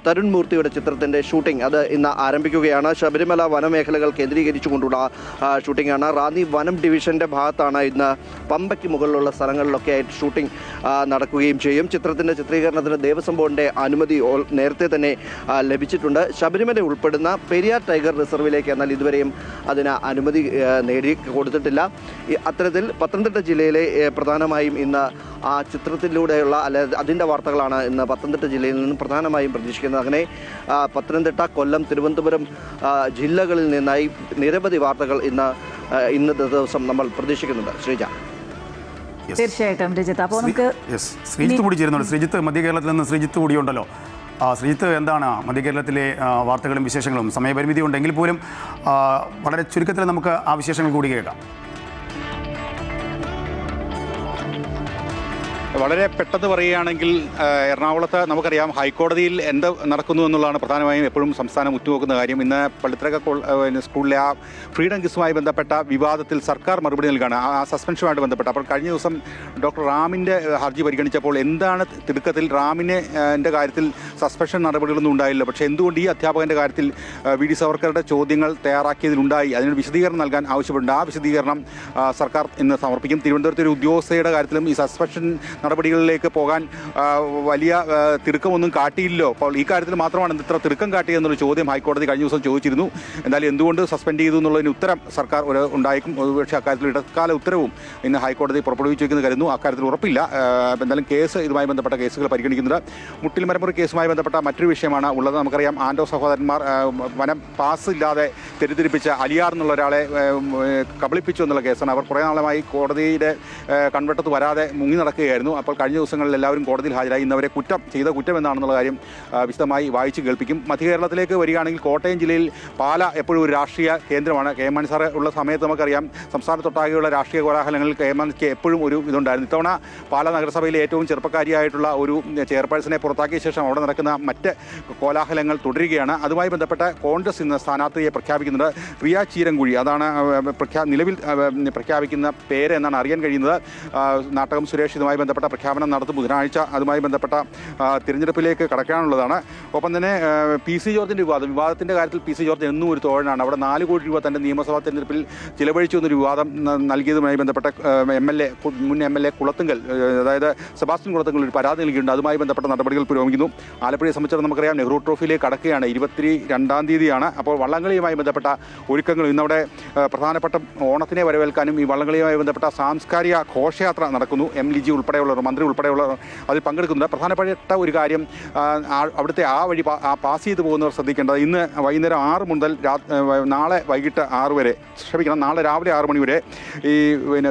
തരുൺ മൂർത്തിയുടെ ചിത്രത്തിൻ്റെ ഷൂട്ടിംഗ് അത് ഇന്ന് ആരംഭിക്കുകയാണ്. ശബരിമല വനമേഖലകൾ കേന്ദ്രീകരിച്ചുകൊണ്ടുള്ള ഷൂട്ടിംഗാണ്. റാന്നി വനം ഡിവിഷൻ്റെ ഭാഗത്താണ് ഇന്ന് പമ്പയ്ക്ക് മുകളിലുള്ള സ്ഥലങ്ങളിലൊക്കെ ആയിട്ട് ഷൂട്ടിംഗ് നടക്കുകയും ചെയ്യും. ചിത്രത്തിൻ്റെ ചിത്രീകരണത്തിന് ദേവസ്വം ബോർഡിൻ്റെ അനുമതി നേരത്തെ തന്നെ ലഭിച്ചിട്ടുണ്ട്. ശബരിമല ഉൾപ്പെടുന്ന പെരിയാർ ടൈഗർ റിസർവിലേക്ക് എന്നാൽ ഇതുവരെയും അതിന് അനുമതി നേടി കൊടുത്തിട്ടില്ല. അത്തരത്തിൽ പത്തനംതിട്ട ജില്ലയിലെ പ്രധാനമായും ഇന്ന് ആ ചിത്രത്തിലൂടെയുള്ള അതിൻ്റെ വാർത്തകളാണ് ഇന്ന് പത്തനംതിട്ട ജില്ലയിൽ നിന്നും പ്രധാനമായും പ്രതീക്ഷിക്കുന്നത്. അങ്ങനെ പത്തനംതിട്ട, കൊല്ലം, തിരുവനന്തപുരം ജില്ലകളിൽ നിന്നായി നിരവധി വാർത്തകൾ ഇന്നത്തെ ദിവസം നമ്മൾ പ്രതീക്ഷിക്കുന്നുണ്ട്. ശ്രീജ. തീർച്ചയായിട്ടും രജിത്ത്. അപ്പോൾ നമുക്ക് ശ്രീജിത്ത് കൂടി ചേരുന്നുണ്ട്. ശ്രീജിത്ത്, മധ്യ കേരളത്തിൽ നിന്ന് ശ്രീജിത്ത് കൂടിയുണ്ടല്ലോ. ശ്രീജിത്ത്, എന്താണ് മധ്യ കേരളത്തിലെ വാർത്തകളും വിശേഷങ്ങളും? സമയപരിമിതി ഉണ്ടെങ്കിൽ പോലും വളരെ ചുരുക്കത്തിൽ നമുക്ക് ആ വിശേഷങ്ങൾ കൂടി കേൾക്കാം. വളരെ പെട്ടെന്ന് പറയുകയാണെങ്കിൽ എറണാകുളത്ത് നമുക്കറിയാം ഹൈക്കോടതിയിൽ എന്ത് നടക്കുന്നു എന്നുള്ളതാണ് പ്രധാനമായും എപ്പോഴും സംസ്ഥാനം ഉറ്റുനോക്കുന്ന കാര്യം. ഇന്ന് പള്ളിത്തറക്ക സ്കൂളിലെ ആ ഫ്രീഡം കിസുമായി ബന്ധപ്പെട്ട വിവാദത്തിൽ സർക്കാർ മറുപടി നൽകുകയാണ്, ആ സസ്പെൻഷനുമായിട്ട് ബന്ധപ്പെട്ട്. അപ്പോൾ കഴിഞ്ഞ ദിവസം ഡോക്ടർ റാമിൻ്റെ ഹർജി പരിഗണിച്ചപ്പോൾ എന്താണ് തിടുക്കത്തിൽ റാമിൻ്റെ കാര്യത്തിൽ സസ്പെൻഷൻ നടപടികളൊന്നും ഉണ്ടായില്ല, പക്ഷേ എന്തുകൊണ്ട് ഈ അധ്യാപകൻ്റെ കാര്യത്തിൽ VD സവർക്കറുടെ ചോദ്യങ്ങൾ തയ്യാറാക്കിയതിലുണ്ടായി, അതിനൊരു വിശദീകരണം നൽകാൻ ആവശ്യപ്പെട്ടുണ്ട്. ആ വിശദീകരണം സർക്കാർ ഇന്ന് സമർപ്പിക്കും. തിരുവനന്തപുരത്തെ ഒരു ഉദ്യോഗസ്ഥയുടെ കാര്യത്തിലും ഈ സസ്പെൻഷൻ നടപടികളിലേക്ക് പോകാൻ വലിയ തിടുക്കമൊന്നും കാട്ടിയില്ലോ. അപ്പോൾ ഈ കാര്യത്തിൽ മാത്രമാണ് ഇത്ര തിടുക്കം കാട്ടിയെന്നൊരു ചോദ്യം ഹൈക്കോടതി കഴിഞ്ഞ ദിവസം ചോദിച്ചിരുന്നു. എന്തായാലും എന്തുകൊണ്ട് സസ്പെൻഡ് ചെയ്തു എന്നുള്ളതിന് ഉത്തരം സർക്കാർ ഉണ്ടായിരിക്കും. ഒരുപക്ഷെ അക്കാര്യത്തിൽ ഇടക്കാല ഉത്തരവും ഇന്ന് ഹൈക്കോടതി പുറപ്പെടുവിച്ചിരിക്കുന്നത് കരുതുന്നു. അക്കാര്യത്തിൽ ഉറപ്പില്ല. എന്തായാലും ഇതുമായി ബന്ധപ്പെട്ട കേസുകൾ പരിഗണിക്കുന്നത്. മുട്ടിൽ മരമുറി കേസുമായി ബന്ധപ്പെട്ട മറ്റൊരു വിഷയമാണ് ഉള്ളത്. നമുക്കറിയാം ആൻഡോ സഹോദരന്മാർ വനം പാസ് ഇല്ലാതെ തെറ്റിദ്ധരിപ്പിച്ച അലിയാർ എന്നുള്ള ഒരാളെ കബളിപ്പിച്ചു എന്നുള്ള കേസാണ്. അവർ കുറേ നാളമായി കോടതിയുടെ കൺവെട്ടത്ത് വരാതെ മുങ്ങി നടക്കുകയായിരുന്നു. അപ്പോൾ കഴിഞ്ഞ ദിവസങ്ങളിൽ എല്ലാവരും കോടതിയിൽ ഹാജരായി ഇന്നവരെ ചെയ്ത കുറ്റം എന്താണെന്നുള്ള കാര്യം വിശദമായി വായിച്ച് കേൾപ്പിക്കും. മധ്യകേരളത്തിലേക്ക് വരികയാണെങ്കിൽ കോട്ടയം ജില്ലയിൽ പാല എപ്പോഴും ഒരു രാഷ്ട്രീയ കേന്ദ്രമാണ്. കെ എം മാണി സാറ് ഉള്ള സമയത്ത് നമുക്കറിയാം സംസ്ഥാനത്തൊട്ടാകെയുള്ള രാഷ്ട്രീയ കോലാഹലങ്ങളിൽ കെ എം മാണിക്ക് എപ്പോഴും ഒരു ഇതുണ്ടായിരുന്നു. ഇത്തവണ പാല നഗരസഭയിലെ ഏറ്റവും ചെറുപ്പക്കാരിയായിട്ടുള്ള ഒരു ചെയർപേഴ്സണെ പുറത്താക്കിയ ശേഷം അവിടെ നടക്കുന്ന മറ്റ് കോലാഹലങ്ങൾ തുടരുകയാണ്. അതുമായി ബന്ധപ്പെട്ട കോൺഗ്രസ് ഇന്ന് സ്ഥാനാർത്ഥിയെ പ്രഖ്യാപിക്കുന്നുണ്ട്. റിയ ചീരങ്കുഴി, അതാണ് നിലവിൽ പ്രഖ്യാപിക്കുന്ന പേര് എന്നാണ് അറിയാൻ കഴിയുന്നത്. നാട്ടകം സുരേഷ് ഇതുമായി ബന്ധപ്പെട്ട പ്രഖ്യാപനം നടത്തും ബുധനാഴ്ച. അതുമായി ബന്ധപ്പെട്ട തിരഞ്ഞെടുപ്പിലേക്ക് കടക്കാനുള്ളതാണ്. ഒപ്പം തന്നെ പി സി ജോർജിൻ്റെ വിവാദത്തിൻ്റെ കാര്യത്തിൽ പി സി ജോർജ് എന്നും ഒരു തോഴനാണ്. അവിടെ 4 കോടി രൂപ തൻ്റെ നിയമസഭാ തെരഞ്ഞെടുപ്പിൽ ചിലവഴിച്ചു എന്നൊരു വിവാദം നൽകിയതുമായി ബന്ധപ്പെട്ട മുൻ എം എൽ എ കുളത്തുങ്കൽ, അതായത് സെബാസ്റ്റ്യൻ കുളത്തുങ്കൽ ഒരു പരാതി നൽകിയിട്ടുണ്ട്. അതുമായി ബന്ധപ്പെട്ട നടപടികൾ പുരോഗമിക്കുന്നു. ആലപ്പുഴയെ സംബന്ധിച്ചിടത്തോളം നമുക്കറിയാം നെഹ്റു ട്രോഫിയിലേക്ക് കടക്കുകയാണ്. 22-ാം തീയതിയാണ്. അപ്പോൾ വള്ളംകളിയുമായി ബന്ധപ്പെട്ട ഒരുക്കങ്ങൾ ഇന്നവിടെ പ്രധാനപ്പെട്ട ഓണത്തിനെ വരവേൽക്കാനും ഈ വള്ളംകളിയുമായി ബന്ധപ്പെട്ട സാംസ്കാരിക ഘോഷയാത്ര നടക്കുന്നു. എം ലിജി ഉൾപ്പെടെയുള്ളവർ, മന്ത്രി ഉൾപ്പെടെയുള്ളവർ അതിൽ പങ്കെടുക്കുന്നുണ്ട്. പ്രധാനപ്പെട്ട ഒരു കാര്യം, അവിടുത്തെ ആ വഴി പാസ് ചെയ്ത് പോകുന്നവർ ശ്രദ്ധിക്കേണ്ടത് ഇന്ന് വൈകുന്നേരം 6 മുതൽ നാളെ വൈകിട്ട് 6 വരെ, നാളെ രാവിലെ 6 മണി വരെ ഈ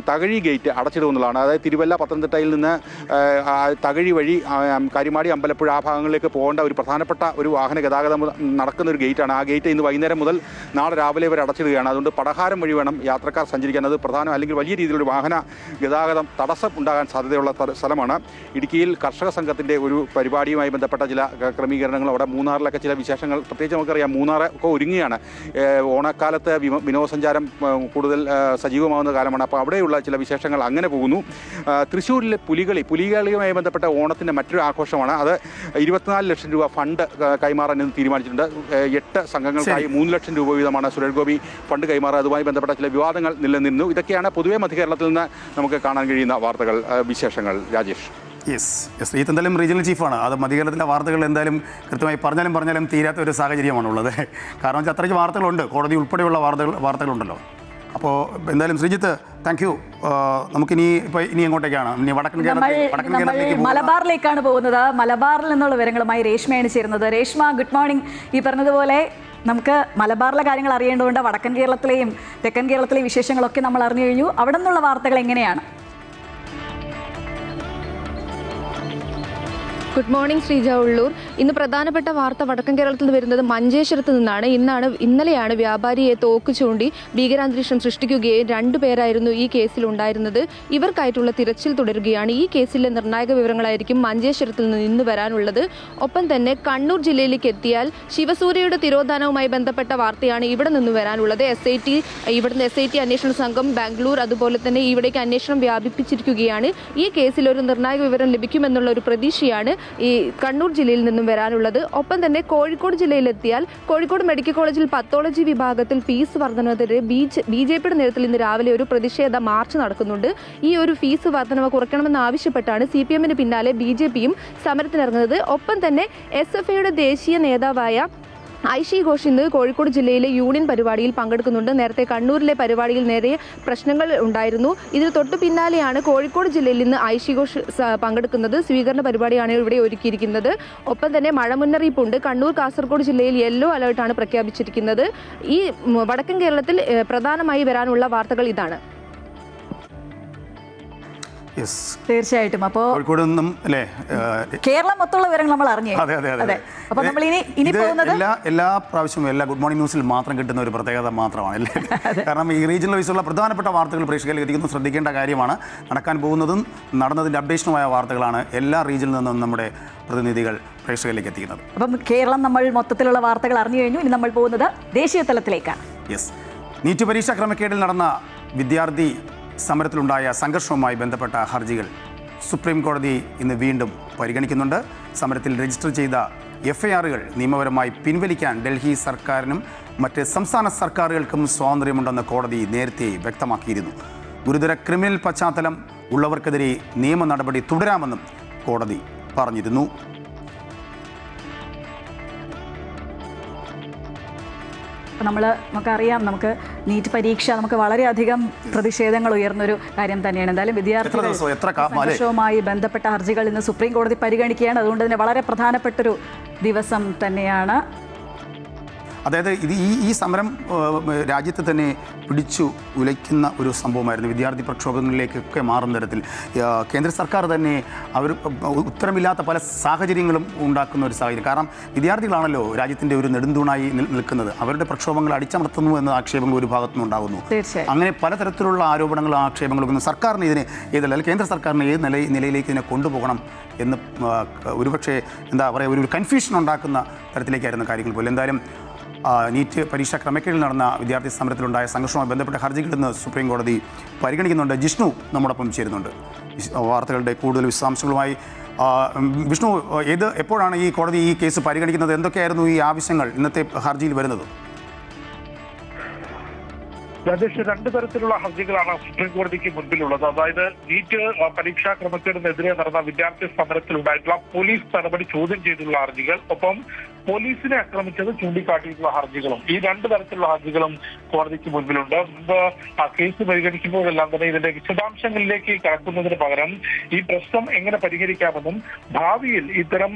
തകഴി ഗേറ്റ് അടച്ചിടുമെന്നുള്ളതാണ്. അതായത് തിരുവല്ല പത്തനംതിട്ടയിൽ നിന്ന് തകഴി വഴി കരിമാടി അമ്പലപ്പുഴ ആ ഭാഗങ്ങളിലേക്ക് പോകേണ്ട ഒരു പ്രധാനപ്പെട്ട ഒരു വാഹന ഗതാഗതം നടക്കുന്ന ഒരു ഗേറ്റാണ്. ആ ഗേറ്റ് ഇന്ന് വൈകുന്നേരം മുതൽ നാളെ രാവിലെ വരെ അടച്ചിടുകയാണ്. അതുകൊണ്ട് പടഹാരം വഴി വേണം യാത്രക്കാർ സഞ്ചരിക്കാൻ. അത് പ്രധാനം, അല്ലെങ്കിൽ വലിയ രീതിയിലൊരു വാഹന ഗതാഗതം തടസ്സം ഉണ്ടാകാൻ സാധ്യതയുള്ള സ്ഥലമാണ്. ഇടുക്കിയിൽ കർഷക സംഘത്തിൻ്റെ ഒരു പരിപാടിയുമായി ബന്ധപ്പെട്ട ചില ക്രമീകരണങ്ങൾ, അവിടെ മൂന്നാറിലൊക്കെ ചില വിശേഷങ്ങൾ, പ്രത്യേകിച്ച് നമുക്കറിയാം മൂന്നാർ ഒക്കെ ഒരുങ്ങിയാണ്. ഓണക്കാലത്ത് വിനോദസഞ്ചാരം കൂടുതൽ സജീവമാകുന്ന കാലമാണ്. അപ്പോൾ അവിടെയുള്ള ചില വിശേഷങ്ങൾ അങ്ങനെ പോകുന്നു. തൃശ്ശൂരിലെ പുലികളിയുമായി ബന്ധപ്പെട്ട ഓണത്തിൻ്റെ മറ്റൊരു ആഘോഷമാണ്. അത് 24 ലക്ഷം രൂപ ഫണ്ട് കൈമാറാൻ എന്ന് തീരുമാനിച്ചിട്ടുണ്ട്. 8 സംഘങ്ങൾക്കായി 3 ലക്ഷം രൂപ വീതമാണ് സുരേഷ് ഗോപി ഫണ്ട് കൈമാറുക. അതുമായി ബന്ധപ്പെട്ട ചില വിവാദങ്ങൾ നിലനിന്നു. ഇതൊക്കെയാണ് പൊതുവെ മധ്യകേരളത്തിൽ നിന്ന് നമുക്ക് കാണാൻ കഴിയുന്ന വാർത്തകൾ, വിശേഷങ്ങൾ. രാജേഷ്. യെസ്, ശ്രീജിത്ത് എന്തായാലും റീജിയണൽ ചീഫാണ്. അത് മധ്യകേരളത്തിലെ വാർത്തകൾ എന്തായാലും കൃത്യമായി പറഞ്ഞാലും തീരാത്ത ഒരു സാഹചര്യമാണുള്ളത്. കാരണം വെച്ചാൽ അത്രയ്ക്ക് വാർത്തകളുണ്ട്, കോടതി ഉൾപ്പെടെയുള്ള വാർത്തകളുണ്ടല്ലോ. അപ്പോൾ എന്തായാലും ശ്രീജിത്ത്, താങ്ക് യു. നമുക്കിനി ഇനി എങ്ങോട്ടേക്കാണ്? ഇനി വടക്കൻ കേരളത്തിലേക്ക് മലബാറിലേക്കാണ് പോകുന്നത്. മലബാറിൽ നിന്നുള്ള വിവരങ്ങളുമായി രേഷ്മയാണ് ചേരുന്നത്. Reshma, good morning. ഈ പറഞ്ഞതുപോലെ നമുക്ക് മലബാറിലെ കാര്യങ്ങൾ അറിയേണ്ടതുകൊണ്ട് വടക്കൻ കേരളത്തിലെയും തെക്കൻ കേരളത്തിലെയും വിശേഷങ്ങളൊക്കെ നമ്മൾ അറിഞ്ഞു കഴിഞ്ഞു. അവിടെ നിന്നുള്ള വാർത്തകൾ എങ്ങനെയാണ്? Good morning Sreeja Ulloor. ഇന്ന് പ്രധാനപ്പെട്ട വാർത്ത വടക്കൻ കേരളത്തിൽ വരുന്നത് മഞ്ചേശ്വരത്ത് നിന്നാണ്. ഇന്നലെയാണ് വ്യാപാരിയെ തോക്ക് ചൂണ്ടി ഭീകരാന്തരീക്ഷം സൃഷ്ടിക്കുകയും 2 പേരായിരുന്നു ഈ കേസിൽ ഉണ്ടായിരുന്നത്. ഇവർക്കായിട്ടുള്ള തിരച്ചിൽ തുടരുകയാണ്. ഈ കേസിലെ നിർണായക വിവരങ്ങളായിരിക്കും മഞ്ചേശ്വരത്തിൽ നിന്ന് ഇന്ന് വരാനുള്ളത്. ഒപ്പം തന്നെ കണ്ണൂർ ജില്ലയിലേക്ക് എത്തിയാൽ ശിവസൂര്യയുടെ തിരോധാനവുമായി ബന്ധപ്പെട്ട വാർത്തയാണ് ഇവിടെ നിന്ന് വരാനുള്ളത്. ഇവിടുന്ന് SIT അന്വേഷണ സംഘം ബാംഗ്ലൂർ, അതുപോലെ തന്നെ ഇവിടേക്ക് അന്വേഷണം വ്യാപിപ്പിച്ചിരിക്കുകയാണ്. ഈ കേസിൽ ഒരു നിർണായക വിവരം ലഭിക്കുമെന്നുള്ള ഒരു പ്രതീക്ഷയാണ് ഈ കണ്ണൂർ ജില്ലയിൽ നിന്നും വരാനുള്ളത്. ഒപ്പം തന്നെ കോഴിക്കോട് ജില്ലയിലെത്തിയാൽ കോഴിക്കോട് മെഡിക്കൽ കോളേജിൽ പത്തോളജി വിഭാഗത്തിൽ ഫീസ് വർധനവിനെതിരെ BJPയുടെ നേതൃത്വത്തിൽ ഇന്ന് രാവിലെ ഒരു പ്രതിഷേധ മാർച്ച് നടക്കുന്നുണ്ട്. ഈ ഒരു ഫീസ് വർധനവ് കുറയ്ക്കണമെന്ന് ആവശ്യപ്പെട്ടാണ് CPMന് പിന്നാലെ BJPയും സമരത്തിനിറങ്ങുന്നത്. ഒപ്പം തന്നെ SFIയുടെ ദേശീയ നേതാവായ ഐഷി ഘോഷ് ഇന്ന് കോഴിക്കോട് ജില്ലയിലെ യൂണിയൻ പരിപാടിയിൽ പങ്കെടുക്കുന്നുണ്ട്. നേരത്തെ കണ്ണൂരിലെ പരിപാടിയിൽ നേരെ പ്രശ്നങ്ങൾ ഉണ്ടായിരുന്നു. ഇതിന് തൊട്ടു പിന്നാലെയാണ് കോഴിക്കോട് ജില്ലയിൽ നിന്ന് ഐഷി ഘോഷ് പങ്കെടുക്കുന്നത്. സ്വീകരണ പരിപാടിയാണ് ഇവിടെ ഒരുക്കിയിരിക്കുന്നത്. ഒപ്പം തന്നെ മഴ മുന്നറിയിപ്പുണ്ട്. കണ്ണൂർ, കാസർഗോഡ് ജില്ലയിൽ യെല്ലോ അലേർട്ടാണ് പ്രഖ്യാപിച്ചിരിക്കുന്നത്. ഈ വടക്കൻ കേരളത്തിൽ പ്രധാനമായി വരാനുള്ള വാർത്തകൾ ഇതാണ്. തീർച്ചയായിട്ടും. അപ്പോൾ കോഴിക്കോട് നിന്നും അല്ലേ, കേരളം മൊത്തമുള്ള വിവരങ്ങൾ നമ്മൾ അറിഞ്ഞു. അതെ. അപ്പോൾ നമ്മൾ ഇനി പോകുന്നത് എല്ലാ പ്രാവശ്യവും എല്ലാ ഗുഡ് മോർണിംഗ് ന്യൂസിൽ മാത്രം കിട്ടുന്ന ഒരു പ്രത്യേകത മാത്രമാണ് അല്ലേ. കാരണം ഈ റീജിയണൽ വൈസുള്ള പ്രധാനപ്പെട്ട വാർത്തകൾ പ്രേക്ഷകരിൽ എത്തിക്കുന്നു. ശ്രദ്ധിക്കേണ്ട കാര്യമാണ്. നടക്കാൻ പോകുന്നതും നടന്നതിൻ്റെ അപ്ഡേഷനുമായ വാർത്തകളാണ് എല്ലാ റീജിയനിൽ നിന്നും നമ്മുടെ പ്രതിനിധികൾ പ്രേക്ഷകരിലേക്ക് എത്തിക്കുന്നത്. അപ്പം കേരളം നമ്മൾ മൊത്തത്തിലുള്ള വാർത്തകൾ അറിഞ്ഞു കഴിഞ്ഞു. ഇനി നമ്മൾ പോകുന്നത് ദേശീയ തലത്തിലേക്കാണ്. യെസ്, നീറ്റ് പരീക്ഷാ ക്രമക്കേടിൽ നടന്ന വിദ്യാർത്ഥി സമരത്തിലുണ്ടായ സംഘർഷവുമായി ബന്ധപ്പെട്ട ഹർജികൾ സുപ്രീം കോടതി ഇന്ന് വീണ്ടും പരിഗണിക്കുന്നുണ്ട്. സമരത്തിൽ രജിസ്റ്റർ ചെയ്ത FIRകൾ നിയമപരമായി പിൻവലിക്കാൻ ഡൽഹി സർക്കാരിനും മറ്റ് സംസ്ഥാന സർക്കാരുകൾക്കും സ്വാതന്ത്ര്യമുണ്ടെന്ന് കോടതി നേരത്തെ വ്യക്തമാക്കിയിരുന്നു. ഗുരുതര ക്രിമിനൽ പശ്ചാത്തലം ഉള്ളവർക്കെതിരെ നിയമ നടപടി തുടരാമെന്നും കോടതി പറഞ്ഞിരുന്നു. നമുക്കറിയാം, നമുക്ക് നീറ്റ് പരീക്ഷ നമുക്ക് വളരെയധികം പ്രതിഷേധങ്ങൾ ഉയർന്നൊരു കാര്യം തന്നെയാണ്. എന്തായാലും വിദ്യാർത്ഥികളുമായി ബന്ധപ്പെട്ട ഹർജികൾ ഇന്ന് സുപ്രീം കോടതി പരിഗണിക്കുകയാണ്. അതുകൊണ്ട് തന്നെ വളരെ പ്രധാനപ്പെട്ടൊരു ദിവസം തന്നെയാണ്. അതായത് ഈ സമരം രാജ്യത്ത് തന്നെ പിടിച്ചു ഉലയ്ക്കുന്ന ഒരു സംഭവമായിരുന്നു. വിദ്യാർത്ഥി പ്രക്ഷോഭങ്ങളിലേക്കൊക്കെ മാറുന്ന തരത്തിൽ കേന്ദ്ര സർക്കാർ തന്നെ അവർ ഉത്തരമില്ലാത്ത പല സാഹചര്യങ്ങളും ഉണ്ടാക്കുന്ന ഒരു സാഹചര്യം. കാരണം വിദ്യാർത്ഥികളാണല്ലോ രാജ്യത്തിൻ്റെ ഒരു നെടുന്തൂണായി നിൽക്കുന്നത്. അവരുടെ പ്രക്ഷോഭങ്ങൾ അടിച്ചമർത്തുന്നു എന്ന ആക്ഷേപങ്ങൾ ഒരു ഭാഗത്തുനിന്ന് ഉണ്ടാകുന്നു. അങ്ങനെ പലതരത്തിലുള്ള ആരോപണങ്ങളും ആക്ഷേപങ്ങളും സർക്കാരിന് ഇതിനെ ഏതല്ല കേന്ദ്ര സർക്കാരിന് ഏത് നിലയിലേക്ക് ഇതിനെ കൊണ്ടുപോകണം എന്ന് ഒരുപക്ഷെ എന്താ പറയുക ഒരു കൺഫ്യൂഷൻ ഉണ്ടാക്കുന്ന തരത്തിലേക്കായിരുന്നു കാര്യങ്ങൾ പോലും. എന്തായാലും നീറ്റ് പരീക്ഷാ ക്രമക്കേടിൽ നടന്ന വിദ്യാർത്ഥി സമരത്തിലുണ്ടായ സംഘർഷവുമായി ബന്ധപ്പെട്ട ഹർജികൾ ഇന്ന് സുപ്രീം കോടതി പരിഗണിക്കുന്നുണ്ട്. ജിഷ്ണു നമ്മോടൊപ്പം ചേരുന്നുണ്ട് വാർത്തകളുടെ കൂടുതൽ വിശദാംശങ്ങളുമായി. വിഷ്ണു, എപ്പോഴാണ് ഈ കോടതി ഈ കേസ് പരിഗണിക്കുന്നത്? എന്തൊക്കെയായിരുന്നു ഈ ആവശ്യങ്ങൾ ഇന്നത്തെ ഹർജിയിൽ വരുന്നത്? രാജേഷ്, രണ്ട് തരത്തിലുള്ള ഹർജികളാണ് സുപ്രീം കോടതിക്ക് മുൻപിലുള്ളത്. അതായത് നീറ്റ് പരീക്ഷാ ക്രമക്കേടിനെതിരെ നടന്ന വിദ്യാർത്ഥി സമരത്തിലുണ്ടായിട്ടുള്ള പോലീസ് നടപടി ചോദ്യം ചെയ്തിട്ടുള്ള ഹർജികൾ, ഒപ്പം പോലീസിനെ ആക്രമിച്ചത് ചൂണ്ടിക്കാട്ടിയിട്ടുള്ള ഹർജികളും, ഈ രണ്ട് തരത്തിലുള്ള ഹർജികളും കോടതിക്ക് മുൻപിലുണ്ട്. മുമ്പ് ആ കേസ് പരിഗണിക്കുമ്പോഴെല്ലാം തന്നെ ഇതിന്റെ വിശദാംശങ്ങളിലേക്ക് കടക്കുന്നതിന് പകരം ഈ പ്രശ്നം എങ്ങനെ പരിഹരിക്കാമെന്നും ഭാവിയിൽ ഇത്തരം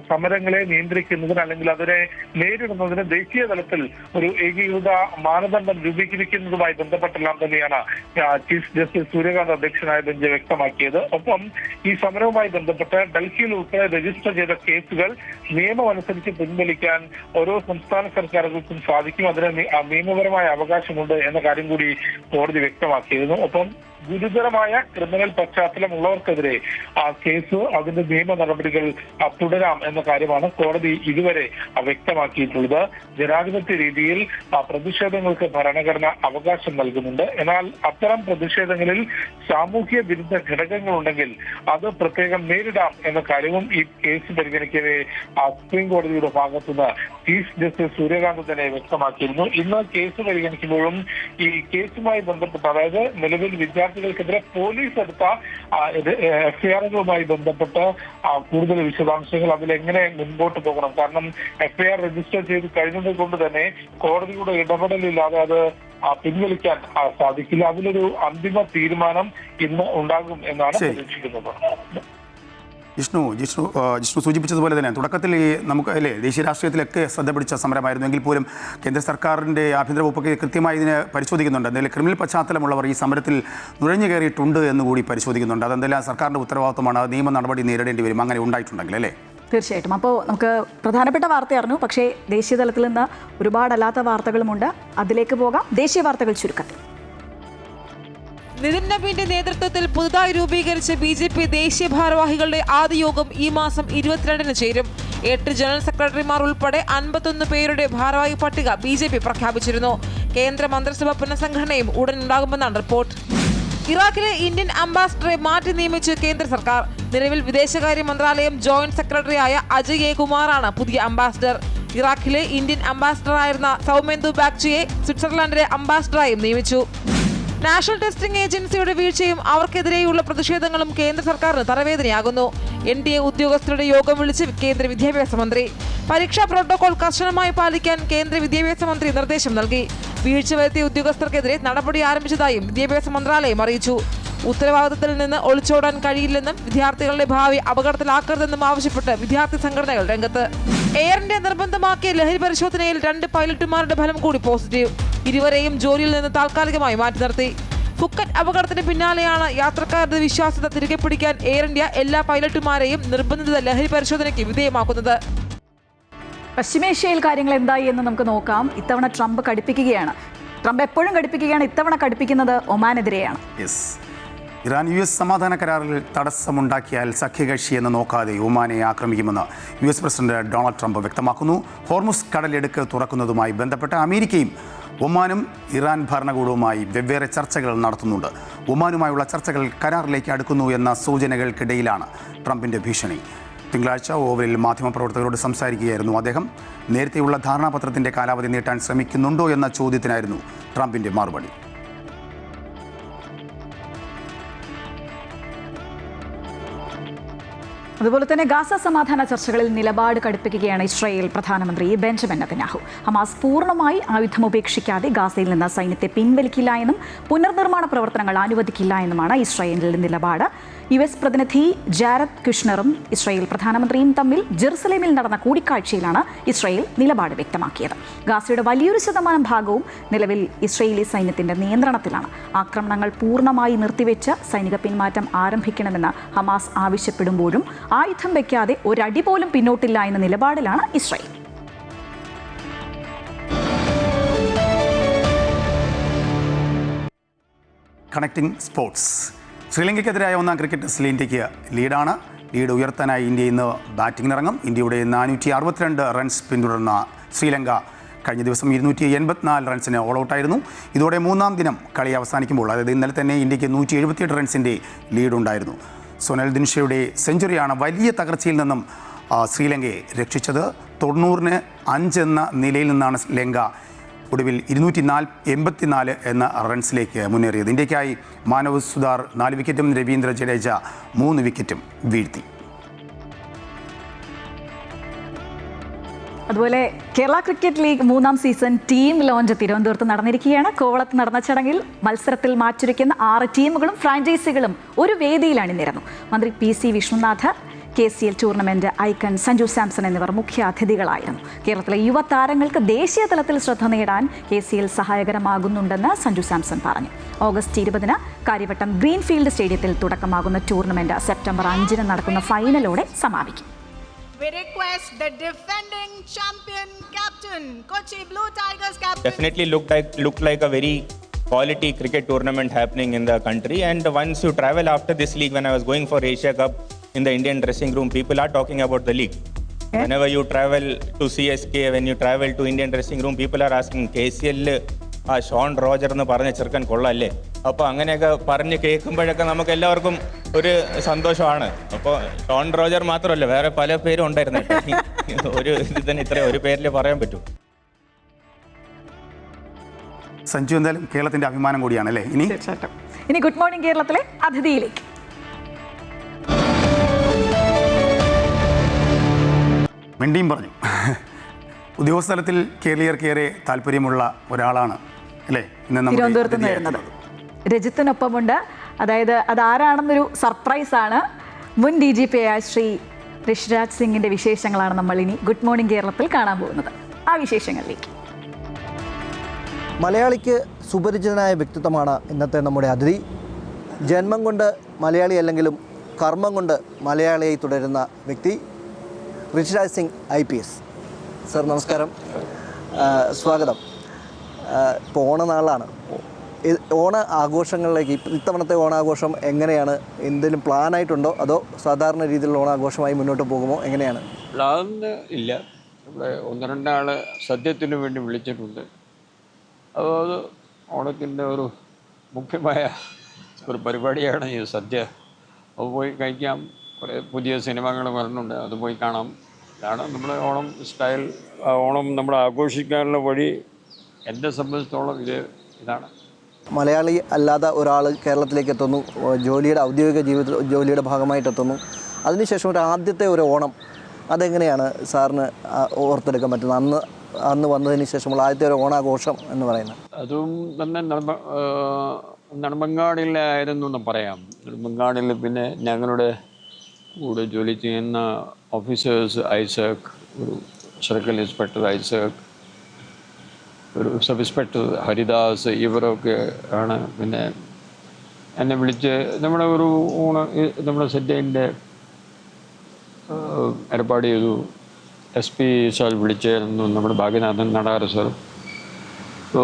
സമരങ്ങളെ നിയന്ത്രിക്കുന്നതിന് അല്ലെങ്കിൽ അതിനെ നേരിടുന്നതിന് ദേശീയ തലത്തിൽ ഒരു ഏകീകൃത മാനദണ്ഡം രൂപീകരിക്കുന്നതുമായി ബന്ധപ്പെട്ടെല്ലാം തന്നെയാണ് ചീഫ് ജസ്റ്റിസ് സൂര്യകാന്ത് അധ്യക്ഷനായ ബെഞ്ച് വ്യക്തമാക്കിയത്. ഒപ്പം ഈ സമരവുമായി ബന്ധപ്പെട്ട് ഡൽഹിയിൽ ഉൾപ്പെടെ രജിസ്റ്റർ ചെയ്ത കേസുകൾ നിയമമനുസരിച്ച് പിൻവലിക്കാൻ ഓരോ സംസ്ഥാന സർക്കാരുകൾക്കും സാധിക്കും. അതിന് നിയമപരമായ അവകാശമുണ്ട് എന്ന കാര്യം കൂടി കോടതി വ്യക്തമാക്കിയിരുന്നു. ഒപ്പം ഗുരുതരമായ ക്രിമിനൽ പശ്ചാത്തലമുള്ളവർക്കെതിരെ ആ കേസ് അതിന്റെ നിയമ നടപടികൾ തുടരാം എന്ന കാര്യമാണ് കോടതി ഇതുവരെ വ്യക്തമാക്കിയിട്ടുള്ളത്. ജനാധിപത്യ രീതിയിൽ പ്രതിഷേധങ്ങൾക്ക് ഭരണഘടന അവകാശം നൽകുന്നുണ്ട്. എന്നാൽ അത്തരം പ്രതിഷേധങ്ങളിൽ സാമൂഹ്യ വിരുദ്ധ ഘടകങ്ങളുണ്ടെങ്കിൽ അത് പ്രത്യേകം നേരിടാം എന്ന കാര്യവും ഈ കേസ് പരിഗണിക്കവേ സുപ്രീം കോടതിയുടെ ഭാഗത്തുനിന്ന് ചീഫ് ജസ്റ്റിസ് സൂര്യകാന്ത് തന്നെ വ്യക്തമാക്കിയിരുന്നു. ഇന്ന് കേസ് പരിഗണിക്കുമ്പോഴും ഈ കേസുമായി ബന്ധപ്പെട്ട്, അതായത് നിലവിൽ വിദ്യാർത്ഥികൾക്കെതിരെ പോലീസ് എടുത്ത എഫ്ഐആറുകളുമായി ബന്ധപ്പെട്ട് കൂടുതൽ വിശദാംശങ്ങൾ, അതിലെങ്ങനെ മുൻപോട്ട് പോകണം. കാരണം എഫ്ഐആർ രജിസ്റ്റർ ചെയ്ത് കഴിഞ്ഞത് കൊണ്ട് തന്നെ കോടതിയുടെ ഇടപെടലില്ലാതെ അത് പിൻവലിക്കാൻ സാധിക്കില്ല. അതിലൊരു അന്തിമ തീരുമാനം ഇന്ന് ഉണ്ടാകും എന്നാണ് പ്രതീക്ഷിക്കുന്നത്. ജിഷ്ണു സൂചിപ്പിച്ചതുപോലെ തന്നെ തുടക്കത്തിൽ നമുക്ക് ദേശീയ രാഷ്ട്രീയത്തിലൊക്കെ ശ്രദ്ധ പിടിച്ച സമരമായിരുന്നു എങ്കിൽ പോലും കേന്ദ്ര സർക്കാരിൻ്റെ ആഭ്യന്തര വകുപ്പൊക്കെ കൃത്യമായി ഇതിനെ പരിശോധിക്കുന്നുണ്ട്. എന്തെങ്കിലും ക്രിമിനൽ പശ്ചാത്തലമുള്ളവർ ഈ സമരത്തിൽ നുഴഞ്ഞു കയറിയിട്ടുണ്ട് എന്നുകൂടി പരിശോധിക്കുന്നുണ്ട്. അതെന്തെല്ലാം സർക്കാരിൻ്റെ ഉത്തരവാദിത്വമാണ്. നിയമ നടപടി നേരിടേണ്ടി വരും അങ്ങനെ ഉണ്ടായിട്ടുണ്ടെങ്കിൽ, അല്ലേ? തീർച്ചയായിട്ടും. അപ്പോൾ നമുക്ക് പ്രധാനപ്പെട്ട വാർത്ത അറിഞ്ഞു, പക്ഷേ ദേശീയ തലത്തിൽ നിന്ന് ഒരുപാടല്ലാത്ത വാർത്തകളുമുണ്ട്. അതിലേക്ക് പോകാം. ദേശീയ വാർത്തകൾ ചുരുക്കത്തിൽ. നിതിൻ നബീന്റെ നേതൃത്വത്തിൽ പുതുതായി രൂപീകരിച്ച BJP ദേശീയ ഭാരവാഹികളുടെ ആദ്യ യോഗം ഈ മാസം 22-ന് ചേരും. 8 ജനറൽ സെക്രട്ടറിമാർ ഉൾപ്പെടെ 51 പേരുടെ ഭാരവാഹി പട്ടിക BJP പ്രഖ്യാപിച്ചിരുന്നു. കേന്ദ്ര മന്ത്രിസഭ പുനഃസംഘടനയും ഉടൻ ഉണ്ടാകുമെന്നാണ് റിപ്പോർട്ട്. ഇറാഖിലെ ഇന്ത്യൻ അംബാസിഡറെ മാറ്റി നിയമിച്ച് കേന്ദ്ര സർക്കാർ. നിലവിൽ വിദേശകാര്യ മന്ത്രാലയം ജോയിന്റ് സെക്രട്ടറിയായ അജയ് എ കുമാറാണ് പുതിയ അംബാസിഡർ. ഇറാഖിലെ ഇന്ത്യൻ അംബാസിഡറായിരുന്ന സൗമേന്ദു ബാഗ്ചിയെ സ്വിറ്റ്സർലൻഡിലെ അംബാസിഡറായും നിയമിച്ചു. നാഷണൽ ടെസ്റ്റിംഗ് ഏജൻസിയുടെ വീഴ്ചയും അവർക്കെതിരെയുള്ള പ്രതിഷേധങ്ങളും കേന്ദ്ര സർക്കാരിന് തലവേദനയാകുന്നു. NDA ഉദ്യോഗസ്ഥരുടെ യോഗം വിളിച്ച് കേന്ദ്ര വിദ്യാഭ്യാസ മന്ത്രി. പരീക്ഷാ പ്രോട്ടോകോൾ കർശനമായി പാലിക്കാൻ കേന്ദ്ര വിദ്യാഭ്യാസ മന്ത്രി നിർദ്ദേശം നൽകി. വീഴ്ച വരുത്തിയ ഉദ്യോഗസ്ഥർക്കെതിരെ നടപടി ആരംഭിച്ചതായും വിദ്യാഭ്യാസ മന്ത്രാലയം അറിയിച്ചു. ഉത്തരവാദിത്തത്തിൽ നിന്ന് ഒളിച്ചോടാൻ കഴിയില്ലെന്നും വിദ്യാർത്ഥികളുടെ ഭാവി അപകടത്തിലാക്കരുതെന്നും ആവശ്യപ്പെട്ട് വിദ്യാർത്ഥി സംഘടനകൾ രംഗത്ത്. എയർ ഇന്ത്യ നിർബന്ധമാക്കിയ ലഹരി പരിശോധനയിൽ 2 പൈലറ്റുമാരുടെ ഫലം കൂടി പോസിറ്റീവ്. ഇരുവരെയും ജോലിയിൽ നിന്ന് താൽക്കാലികമായി മാറ്റി നിർത്തി. ഫുക്കറ്റ് അപകടത്തിന് പിന്നാലെയാണ് യാത്രക്കാരുടെ വിശ്വാസ്യത തിരികെ പിടിക്കാൻ എയർ ഇന്ത്യ എല്ലാ പൈലറ്റുമാരെയും നിർബന്ധിത ലഹരി പരിശോധനയ്ക്ക് വിധേയമാക്കുന്നത്. പശ്ചിമേഷ്യയിൽ കാര്യങ്ങൾ എന്തായി എന്ന് നമുക്ക് നോക്കാം. ഇത്തവണ ട്രംപ് കടുപ്പിക്കുകയാണ്. ട്രംപ് എപ്പോഴും കടുപ്പിക്കുകയാണ്. ഇത്തവണ കടുപ്പിക്കുന്നത് ഒമാനെതിരെയാണ്. ഇറാൻ US സമാധാന കരാറിൽ തടസ്സമുണ്ടാക്കിയാൽ സഖ്യകക്ഷി എന്ന് നോക്കാതെ ഒമാനെ ആക്രമിക്കുമെന്ന് US പ്രസിഡന്റ് ഡൊണാൾഡ് ട്രംപ് വ്യക്തമാക്കുന്നു. ഹോർമുസ് കടലിടുക്ക് തുറക്കുന്നതുമായി ബന്ധപ്പെട്ട് അമേരിക്കയും ഒമാനും ഇറാൻ ഭരണകൂടവുമായി വെവ്വേറെ ചർച്ചകൾ നടത്തുന്നുണ്ട്. ഒമാനുമായുള്ള ചർച്ചകൾ കരാറിലേക്ക് അടുക്കുന്നു എന്ന സൂചനകൾക്കിടയിലാണ് ട്രംപിൻ്റെ ഭീഷണി. തിങ്കളാഴ്ച ഓവലിൽ മാധ്യമപ്രവർത്തകരോട് സംസാരിക്കുകയായിരുന്നു അദ്ദേഹം. നേരത്തെയുള്ള ധാരണാപത്രത്തിൻ്റെ കാലാവധി നീട്ടാൻ ശ്രമിക്കുന്നുണ്ടോ എന്ന ചോദ്യത്തിനായിരുന്നു ട്രംപിൻ്റെ മറുപടി. അതുപോലെ തന്നെ ഗാസ സമാധാന ചർച്ചകളിൽ നിലപാട് കടുപ്പിക്കുകയാണ് ഇസ്രായേൽ പ്രധാനമന്ത്രി ബെഞ്ചമിൻ നെതന്യാഹു. ഹമാസ് പൂർണ്ണമായി ആയുധം ഉപേക്ഷിക്കാതെ ഗാസയിൽ നിന്ന് സൈന്യത്തെ പിൻവലിക്കില്ല എന്നും പുനർനിർമ്മാണ പ്രവർത്തനങ്ങൾ അനുവദിക്കില്ല എന്നുമാണ് ഇസ്രായേലിന്റെ നിലപാട്. US പ്രതിനിധി ജാരദ് കുഷ്ണറും ഇസ്രായേൽ പ്രധാനമന്ത്രിയും തമ്മിൽ ജെറുസലേമിൽ നടന്ന കൂടിക്കാഴ്ചയിലാണ് ഇസ്രായേൽ നിലപാട് വ്യക്തമാക്കിയത്. ഗാസയുടെ വലിയൊരു ശതമാനം ഭാഗവും നിലവിൽ ഇസ്രായേലി സൈന്യത്തിന്റെ നിയന്ത്രണത്തിലാണ്. ആക്രമണങ്ങൾ പൂർണ്ണമായി നിർത്തിവെച്ച് സൈനിക പിന്മാറ്റം ആരംഭിക്കണമെന്ന് ഹമാസ് ആവശ്യപ്പെടുമ്പോഴും ആയുധം വയ്ക്കാതെ ഒരടി പോലും പിന്നോട്ടില്ല എന്ന നിലപാടിലാണ് ഇസ്രായേൽ. Connecting sports. ശ്രീലങ്കയ്ക്കെതിരായ ഒന്നാം ക്രിക്കറ്റ് ടെസ്റ്റിൽ ഇന്ത്യക്ക് ലീഡാണ്. ലീഡ് ഉയർത്താനായി ഇന്ത്യ ഇന്ന് ബാറ്റിംഗിനിറങ്ങും. ഇന്ത്യയുടെ 462 റൺസ് പിന്തുടർന്ന ശ്രീലങ്ക കഴിഞ്ഞ ദിവസം 284 റൺസിന് ഓൾ ഔട്ടായിരുന്നു. ഇതോടെ മൂന്നാം ദിനം കളി അവസാനിക്കുമ്പോൾ, അതായത് ഇന്നലെ തന്നെ ഇന്ത്യക്ക് 178 റൺസിൻ്റെ ലീഡുണ്ടായിരുന്നു. സൊനൽ ദിൻഷയുടെ സെഞ്ചുറിയാണ് വലിയ തകർച്ചയിൽ നിന്നും ശ്രീലങ്കയെ രക്ഷിച്ചത്. 90-5 എന്ന നിലയിൽ നിന്നാണ് ലങ്ക ഒടുവിൽ 284 എന്ന റൺസിലേക്ക് മുന്നേറിയത്. ഇന്ത്യക്കായി മാനവ് സുധാർ 4 വിക്കറ്റും രവീന്ദ്ര ജഡേജ 3 വിക്കറ്റും വീഴ്ത്തി. അതുപോലെ Kerala cricket league 3ാം season team launch തിരുവനന്തപുരത്ത് നടന്നിരിക്കുകയാണ്. കോവളത്ത് നടന്ന ചടങ്ങിൽ മത്സരത്തിൽ മാറ്റുരയ്ക്കുന്ന 6 ടീമുകളും ഫ്രാഞ്ചൈസികളും ഒരു വേദിയിൽ അണിനിരന്നു. മന്ത്രി PC Vishnunath, KCL tournament icon Sanju Samson എന്നിവർ മുഖ്യ അതിഥികളായിരുന്നു. കേരളത്തിലെ യുവതാരങ്ങൾക്ക് ദേശീയ തലത്തിൽ ശ്രദ്ധ നേടാൻ KCL സഹായകരമാകുന്നുണ്ടെന്ന് സഞ്ജു സാംസൺ പറഞ്ഞു. ഓഗസ്റ്റ് 20 കാര്യവട്ടം ഗ്രീൻഫീൽഡ് സ്റ്റേഡിയത്തിൽ തുടക്കമാകുന്ന ടൂർണമെന്റ് സെപ്റ്റംബർ 5 നടക്കുന്ന ഫൈനലോടെ സമാപിക്കും. We request the defending champion captain, Kochi Blue Tigers captain. Definitely looked like a very quality cricket tournament happening in the country. And once you travel after this league, when I was going for Asia Cup in the Indian dressing room, people are talking about the league. Whenever you travel to CSK, when you travel to Indian dressing room, people are asking KCL Shaun Roger എന്ന് പറഞ്ഞ ചെറുക്കൻ കൊള്ളാല്ലേ. അപ്പോൾ അങ്ങനെയൊക്കെ പറഞ്ഞ് കേൾക്കുമ്പോഴൊക്കെ നമുക്ക് എല്ലാവർക്കും ഒരു സന്തോഷമാണ്. അപ്പോൾ ഷോൺ റോജർ മാത്രമല്ല, വേറെ പല പേരും ഉണ്ടായിരുന്നു. ഒരു ഇത് തന്നെ ഇത്ര ഒരു പേരിൽ പറയാൻ പറ്റൂ. സഞ്ജു എന്തായാലും കേരളത്തിന്റെ അഭിമാനം കൂടിയാണ് അല്ലേ. ഇനി ഗുഡ് മോർണിംഗ് കേരളത്തിലെ അതിഥിയിലേക്ക്. മിണ്ടിയും പറഞ്ഞു. ഉദ്യോഗസ്ഥലത്തിൽ കേരളീയർക്കേറെ താല്പര്യമുള്ള ഒരാളാണ് അല്ലേ ഇന്ന് തിരുവനന്തപുരത്ത് നിന്ന് വരുന്നത്. രജിത്തിനൊപ്പമുണ്ട്. അതായത് അതാരാണെന്നൊരു സർപ്രൈസാണ്. മുൻ DGP ആയ ശ്രീ ഋഷിരാജ് സിംഗിന്റെ വിശേഷങ്ങളാണ് നമ്മൾ ഇനി ഗുഡ് മോർണിംഗ് കേരളത്തിൽ കാണാൻ പോകുന്നത്. ആ വിശേഷങ്ങളിലേക്ക്. മലയാളിക്ക് സുപരിചിതനായ വ്യക്തിത്വമാണ് ഇന്നത്തെ നമ്മുടെ അതിഥി. ജന്മം കൊണ്ട് മലയാളി അല്ലെങ്കിലും കർമ്മം കൊണ്ട് മലയാളിയായി തുടരുന്ന വ്യക്തി ഋഷിരാജ് സിംഗ് IPS. സർ നമസ്കാരം, സ്വാഗതം. ഇപ്പോൾ ഓണനാളാണ്. ഓണ ആഘോഷങ്ങളിലേക്ക് ഇത്തവണത്തെ ഓണാഘോഷം എങ്ങനെയാണ്? എന്തെങ്കിലും പ്ലാനായിട്ടുണ്ടോ അതോ സാധാരണ രീതിയിലുള്ള ഓണാഘോഷമായി മുന്നോട്ട് പോകുമോ? എങ്ങനെയാണ്? പ്ലാൻ ഇല്ല. ഇവിടെ 1-2 ആൾ സദ്യത്തിന് വേണ്ടി വിളിച്ചിട്ടുണ്ട്. അപ്പോൾ അത് ഓണത്തിൻ്റെ ഒരു മുഖ്യമായ ഒരു പരിപാടിയാണ് ഈ സദ്യ. അത് പോയി കഴിക്കാം. കുറേ പുതിയ സിനിമകൾ വരുന്നുണ്ട്, അത് പോയി കാണാം. ഇതാണ് നമ്മുടെ ഓണം സ്റ്റൈൽ. ഓണം നമ്മൾ ആഘോഷിക്കാനുള്ള വഴി എന്നെ സംബന്ധിച്ചിടത്തോളം ഇതാണ്. മലയാളി അല്ലാതെ ഒരാൾ കേരളത്തിലേക്ക് എത്തുന്നു, ജോലിയുടെ ഔദ്യോഗിക ജോലിയുടെ ഭാഗമായിട്ട് എത്തുന്നു. അതിനുശേഷം ആദ്യത്തെ ഒരു ഓണം അതെങ്ങനെയാണ് സാറിന് ഓർത്തെടുക്കാൻ പറ്റുന്നത്? അന്ന് വന്നതിന് ശേഷമുള്ള ആദ്യത്തെ ഒരു ഓണാഘോഷം എന്ന് പറയുന്നത്? അതും തന്നെ നെടുമങ്ങാടിലായിരുന്നു എന്ന് പറയാം. നെടുമങ്ങാടിൽ പിന്നെ ഞങ്ങളുടെ കൂടെ ജോലി ചെയ്യുന്ന ഓഫീസേഴ്സ്, ഐസക്, ഒരു സർക്കിൾ ഇൻസ്പെക്ടർ ഐസക്, ഒരു സബ് ഇൻസ്പെക്ടർ ഹരിദാസ്, ഇവരൊക്കെ ആണ് പിന്നെ എന്നെ വിളിച്ച് നമ്മുടെ ഒരു നമ്മുടെ സദ്യൻ്റെ ഏർപ്പാട് ചെയ്തു. SP സാർ വിളിച്ചായിരുന്നു, നമ്മുടെ ഭാഗ്യനാഥൻ നടാര സാർ. സോ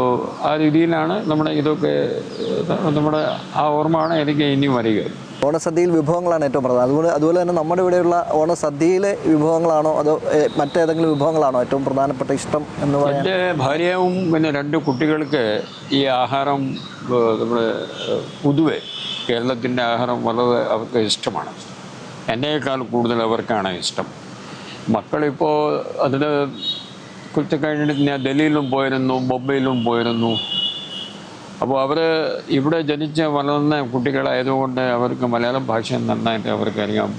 ആ രീതിയിലാണ് നമ്മുടെ ഇതൊക്കെ നമ്മുടെ ആ ഓർമ്മയാണ് എനിക്ക് ഇനിയും വരിക. ഓണസദ്യയിൽ വിഭവങ്ങളാണ് ഏറ്റവും പ്രധാനം. അതുപോലെ തന്നെ നമ്മുടെ ഇവിടെയുള്ള ഓണസദ്യയിലെ വിഭവങ്ങളാണോ അതോ മറ്റേതെങ്കിലും വിഭവങ്ങളാണോ ഏറ്റവും പ്രധാനപ്പെട്ട ഇഷ്ടം എന്ന് പറയാൻ? എൻ്റെ ഭാര്യയും പിന്നെ 2 കുട്ടികൾക്ക് ഈ ആഹാരം നമ്മുടെ പൊതുവെ കേരളത്തിൻ്റെ ആഹാരം വളരെ അവർക്ക് ഇഷ്ടമാണ്. എന്നേക്കാൾ കൂടുതൽ അവർക്കാണ് ഇഷ്ടം. മക്കളിപ്പോൾ അതിന് കുറിച്ച് കഴിഞ്ഞിട്ട് ഞാൻ ഡൽഹിയിലും പോയിരുന്നു, ബൊംബെയിലും പോയിരുന്നു. അപ്പോൾ അവർ ഇവിടെ ജനിച്ച് വളർന്ന കുട്ടികളായതുകൊണ്ട് അവർക്ക് മലയാളം ഭാഷ നന്നായിട്ട് അവർക്കറിയാം.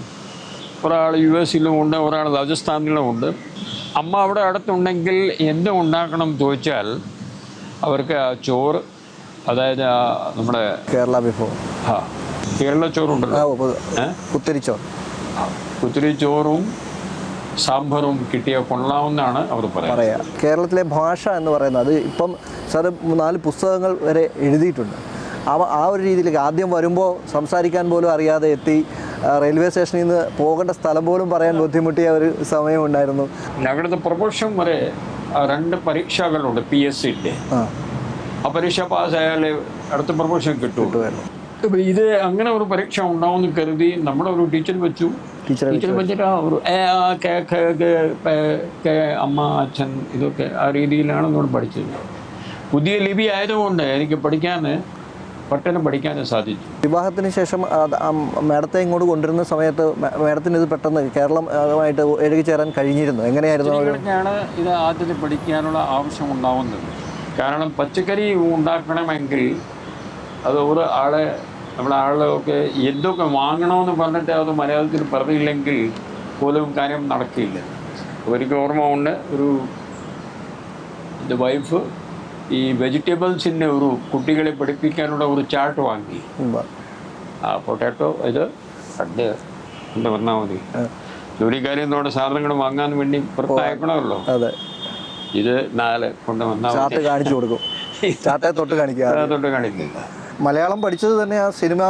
ഒരാൾ US-ലും ഉണ്ട്, ഒരാൾ രാജസ്ഥാനിലും ഉണ്ട്. അമ്മ അവിടെ അടുത്തുണ്ടെങ്കിൽ എന്ത് ഉണ്ടാക്കണം ചോദിച്ചാൽ അവർക്ക് ആ ചോറ്, അതായത് നമ്മുടെ കേരള വിഭവം, കേരള ചോറുണ്ടല്ലോ, കുത്തിരി ചോറും സാമ്പാറും കിട്ടിയ കൊള്ളാവുന്നതാണ് അവർ പറയാ. കേരളത്തിലെ ഭാഷ എന്ന് പറയുന്നത് അത് ഇപ്പം സാറ് 4 പുസ്തകങ്ങൾ വരെ എഴുതിയിട്ടുണ്ട്. ആ ഒരു രീതിയിലേക്ക് ആദ്യം വരുമ്പോൾ സംസാരിക്കാൻ പോലും അറിയാതെ എത്തി, റെയിൽവേ സ്റ്റേഷനിൽ നിന്ന് പോകേണ്ട സ്ഥലം പോലും പറയാൻ ബുദ്ധിമുട്ടിയ ഒരു സമയമുണ്ടായിരുന്നു. ഞങ്ങളുടെ പ്രൊമോഷൻ വരെ 2 പരീക്ഷകളുണ്ട് PSCയുടെ. ആ പരീക്ഷ പാസ്സായാലേ അടുത്ത പ്രൊമോഷൻ കിട്ടുമായിരുന്നു. ഇത് അങ്ങനെ ഒരു പരീക്ഷ ഉണ്ടാവുമെന്ന് കരുതി നമ്മുടെ ഒരു ടീച്ചർ വെച്ചു. ടീച്ചർ വെച്ചിട്ട് ഒരു അമ്മ അച്ഛൻ ഇതൊക്കെ ആ രീതിയിലാണ് നമ്മൾ പഠിച്ചത്. പുതിയ ലിപി ആയതുകൊണ്ട് എനിക്ക് പെട്ടെന്ന് പഠിക്കാൻ സാധിച്ചു. വിവാഹത്തിന് ശേഷം മാഡത്തെ ഇങ്ങോട്ട് കൊണ്ടുവരുന്ന സമയത്ത് മാഡത്തിന് ഇത് പെട്ടെന്ന് കേരളമായിട്ട് ഇഴകിച്ചേരാൻ കഴിഞ്ഞിരുന്നു. എങ്ങനെയായിരുന്നു? ഇത് ആദ്യത്തെ പഠിക്കാനുള്ള ആവശ്യം ഉണ്ടാവുന്നത്. കാരണം പച്ചക്കറി ഉണ്ടാക്കണമെങ്കിൽ അത് നമ്മളെ ആളൊക്കെ എന്തൊക്കെ വാങ്ങണമെന്ന് പറഞ്ഞിട്ട് അത് മലയാളത്തിൽ പറഞ്ഞില്ലെങ്കിൽ പോലും കാര്യം നടക്കില്ല. എനിക്ക് ഓർമ്മ ഉണ്ട്, എൻ്റെ വൈഫ് ഈ വെജിറ്റബിൾസിൻ്റെ കുട്ടികളെ പഠിപ്പിക്കാനുള്ള ഒരു ചാർട്ട് വാങ്ങി. പൊട്ടാറ്റോ ഇത് കണ്ട് വന്നാൽ മതി. ജോലിക്കാരിൽ നിന്നോട് സാധനങ്ങൾ വാങ്ങാൻ വേണ്ടി പുറത്തയക്കണമല്ലോ. ഇത് 4 കൊണ്ട് വന്നാൽ കാണിച്ചു കൊടുക്കും. തൊട്ട് കാണിക്കില്ല. മലയാളം പഠിച്ചത് തന്നെ ആ സിനിമ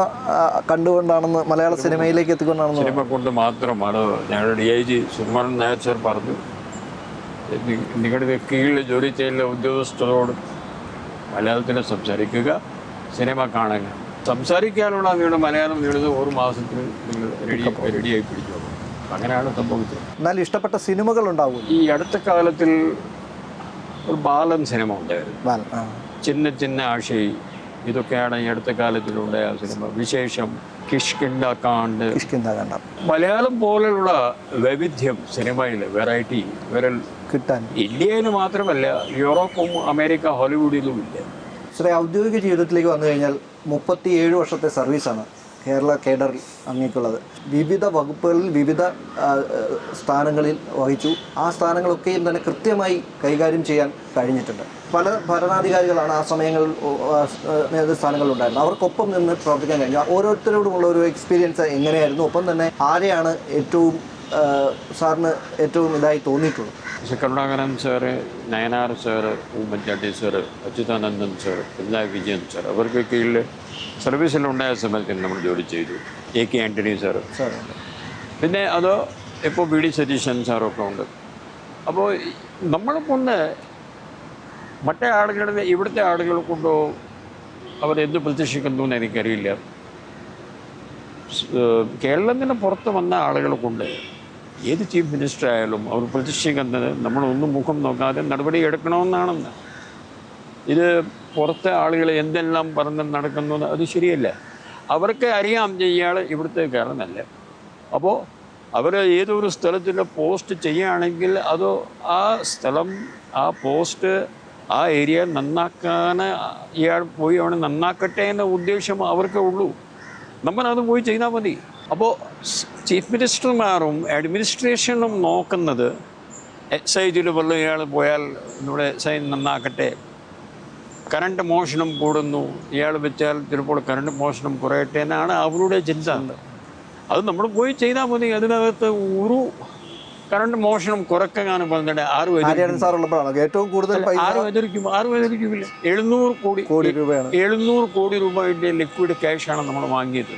കണ്ടുകൊണ്ടാണെന്ന്, മലയാള സിനിമയിലേക്ക് എത്തിക്കൊണ്ടാണെന്ന്. സിനിമ കൊണ്ട് മാത്രമാണ്. ഞങ്ങളുടെ DIG സുകുമാരൻ നായർ സാർ പറഞ്ഞു, നിങ്ങളുടെ കീഴിൽ ജോലി ചെയ്യുന്ന ഉദ്യോഗസ്ഥരോട് മലയാളത്തിൽ സംസാരിക്കുക, സിനിമ കാണുക. സംസാരിക്കാനുള്ള നിങ്ങളുടെ മലയാളം നിങ്ങളുടെ 1 മാസത്തിൽ നിങ്ങൾ റെഡിയായി പിടിച്ചോളൂ. അങ്ങനെയാണ് സംഭവിച്ചത്. എന്നാൽ ഇഷ്ടപ്പെട്ട സിനിമകൾ ഉണ്ടാവും. ഈ അടുത്ത കാലത്തിൽ ഒരു ബാലൻ സിനിമ ഉണ്ടായിരുന്നു, ചിന്ന ആശയി. ഇതൊക്കെയാണ് ഈ അടുത്ത കാലത്തിലുണ്ടായ സിനിമ. വിശേഷം, കിഷ്കിന്ദാകാണ്ട്. മലയാളം പോലുള്ള വൈവിധ്യം സിനിമയിൽ വെറൈറ്റി കിട്ടാൻ ഇന്ത്യയിൽ മാത്രമല്ല, യൂറോപ്പും അമേരിക്ക, ഹോളിവുഡിലും ഇല്ല. ശ്രീ ഔദ്യോഗിക ജീവിതത്തിലേക്ക് വന്നു കഴിഞ്ഞാൽ 37 വർഷത്തെ സർവീസാണ് കേരള കേഡറിൽ അങ്ങേക്കുള്ളത്. വിവിധ വകുപ്പുകളിൽ വിവിധ സ്ഥാനങ്ങളിൽ വഹിച്ചു. ആ സ്ഥാനങ്ങളൊക്കെയും തന്നെ കൃത്യമായി കൈകാര്യം ചെയ്യാൻ കഴിഞ്ഞിട്ടുണ്ട്. പല ഭരണാധികാരികളാണ് ആ സമയങ്ങളിൽ നേതൃസ്ഥാനങ്ങളിലുണ്ടായിരുന്നത്. അവർക്കൊപ്പം നിന്ന് പ്രവർത്തിക്കാൻ കഴിഞ്ഞു. ഓരോരുത്തരോടുമുള്ള ഒരു എക്സ്പീരിയൻസ് എങ്ങനെയായിരുന്നു? ഒപ്പം തന്നെ ആരെയാണ് സാറിന് ഏറ്റവും ഇതായി തോന്നിയിട്ടുള്ളത്? Karunakaran sir, Nayanar sir, Oommen Chandy sir, Achuthanandan sir, Pinarayi Vijayan sir, അവർക്ക് കീഴിൽ സർവീസിലുണ്ടായ സമയത്ത് നമ്മൾ ജോലി ചെയ്തു. AK ആൻ്റണി സാറ്, പിന്നെ ഇപ്പോൾ VD സതീശൻ സാറൊക്കെ ഉണ്ട്. അപ്പോൾ നമ്മളെ കൊണ്ട് മറ്റേ ഇവിടുത്തെ ആളുകളെ കൊണ്ടോ അവരെന്ത് പ്രതീക്ഷിക്കുന്നു എന്ന് എനിക്കറിയില്ല. കേരളത്തിന് പുറത്ത് വന്ന ആളുകളെ കൊണ്ട് ഏത് ചീഫ് മിനിസ്റ്റർ ആയാലും അവർ പ്രതീക്ഷിക്കുന്നത് നമ്മളൊന്നും മുഖം നോക്കാതെ നടപടി എടുക്കണമെന്നാണെന്ന്. ഇത് പുറത്തെ ആളുകൾ എന്തെല്ലാം പറഞ്ഞ് നടക്കുന്നു അത് ശരിയല്ല. അവർക്ക് അറിയാം ഇയാൾ ഇവിടുത്തെ കാരണമല്ല. അപ്പോൾ അവർ ഏതൊരു സ്ഥലത്തിൽ പോസ്റ്റ് ചെയ്യുകയാണെങ്കിൽ അത് ആ സ്ഥലം, ആ പോസ്റ്റ്, ആ ഏരിയ നന്നാക്കാൻ ഇയാൾ പോയി അവിടെ നന്നാക്കട്ടെ എന്ന ഉദ്ദേശം അവർക്കേ ഉള്ളൂ. നമ്മളത് പോയി ചെയ്താൽ മതി. അപ്പോൾ ചീഫ് മിനിസ്റ്റർമാരും അഡ്മിനിസ്ട്രേഷനും നോക്കുന്നത് എക്സൈസിൽ വല്ല ഇയാൾ പോയാൽ നമ്മുടെ എക്സൈ നന്നാക്കട്ടെ, കറണ്ട് മോഷണം കൂടുന്നു, ഇയാൾ വെച്ചാൽ ചിലപ്പോൾ കറണ്ട് മോഷണം കുറയട്ടെ എന്നാണ് അവരുടെ ചിന്ത. അത് നമ്മൾ പോയി ചെയ്താൽ മതി. അതിനകത്ത് ഒരു കറണ്ട് മോഷണം കുറയ്ക്കാനാണ് പറഞ്ഞിട്ട് ആരും എതിർക്കുമില്ല. 700 കോടി രൂപയുടെ ലിക്വിഡ് ക്യാഷാണ് നമ്മൾ വാങ്ങിയത്.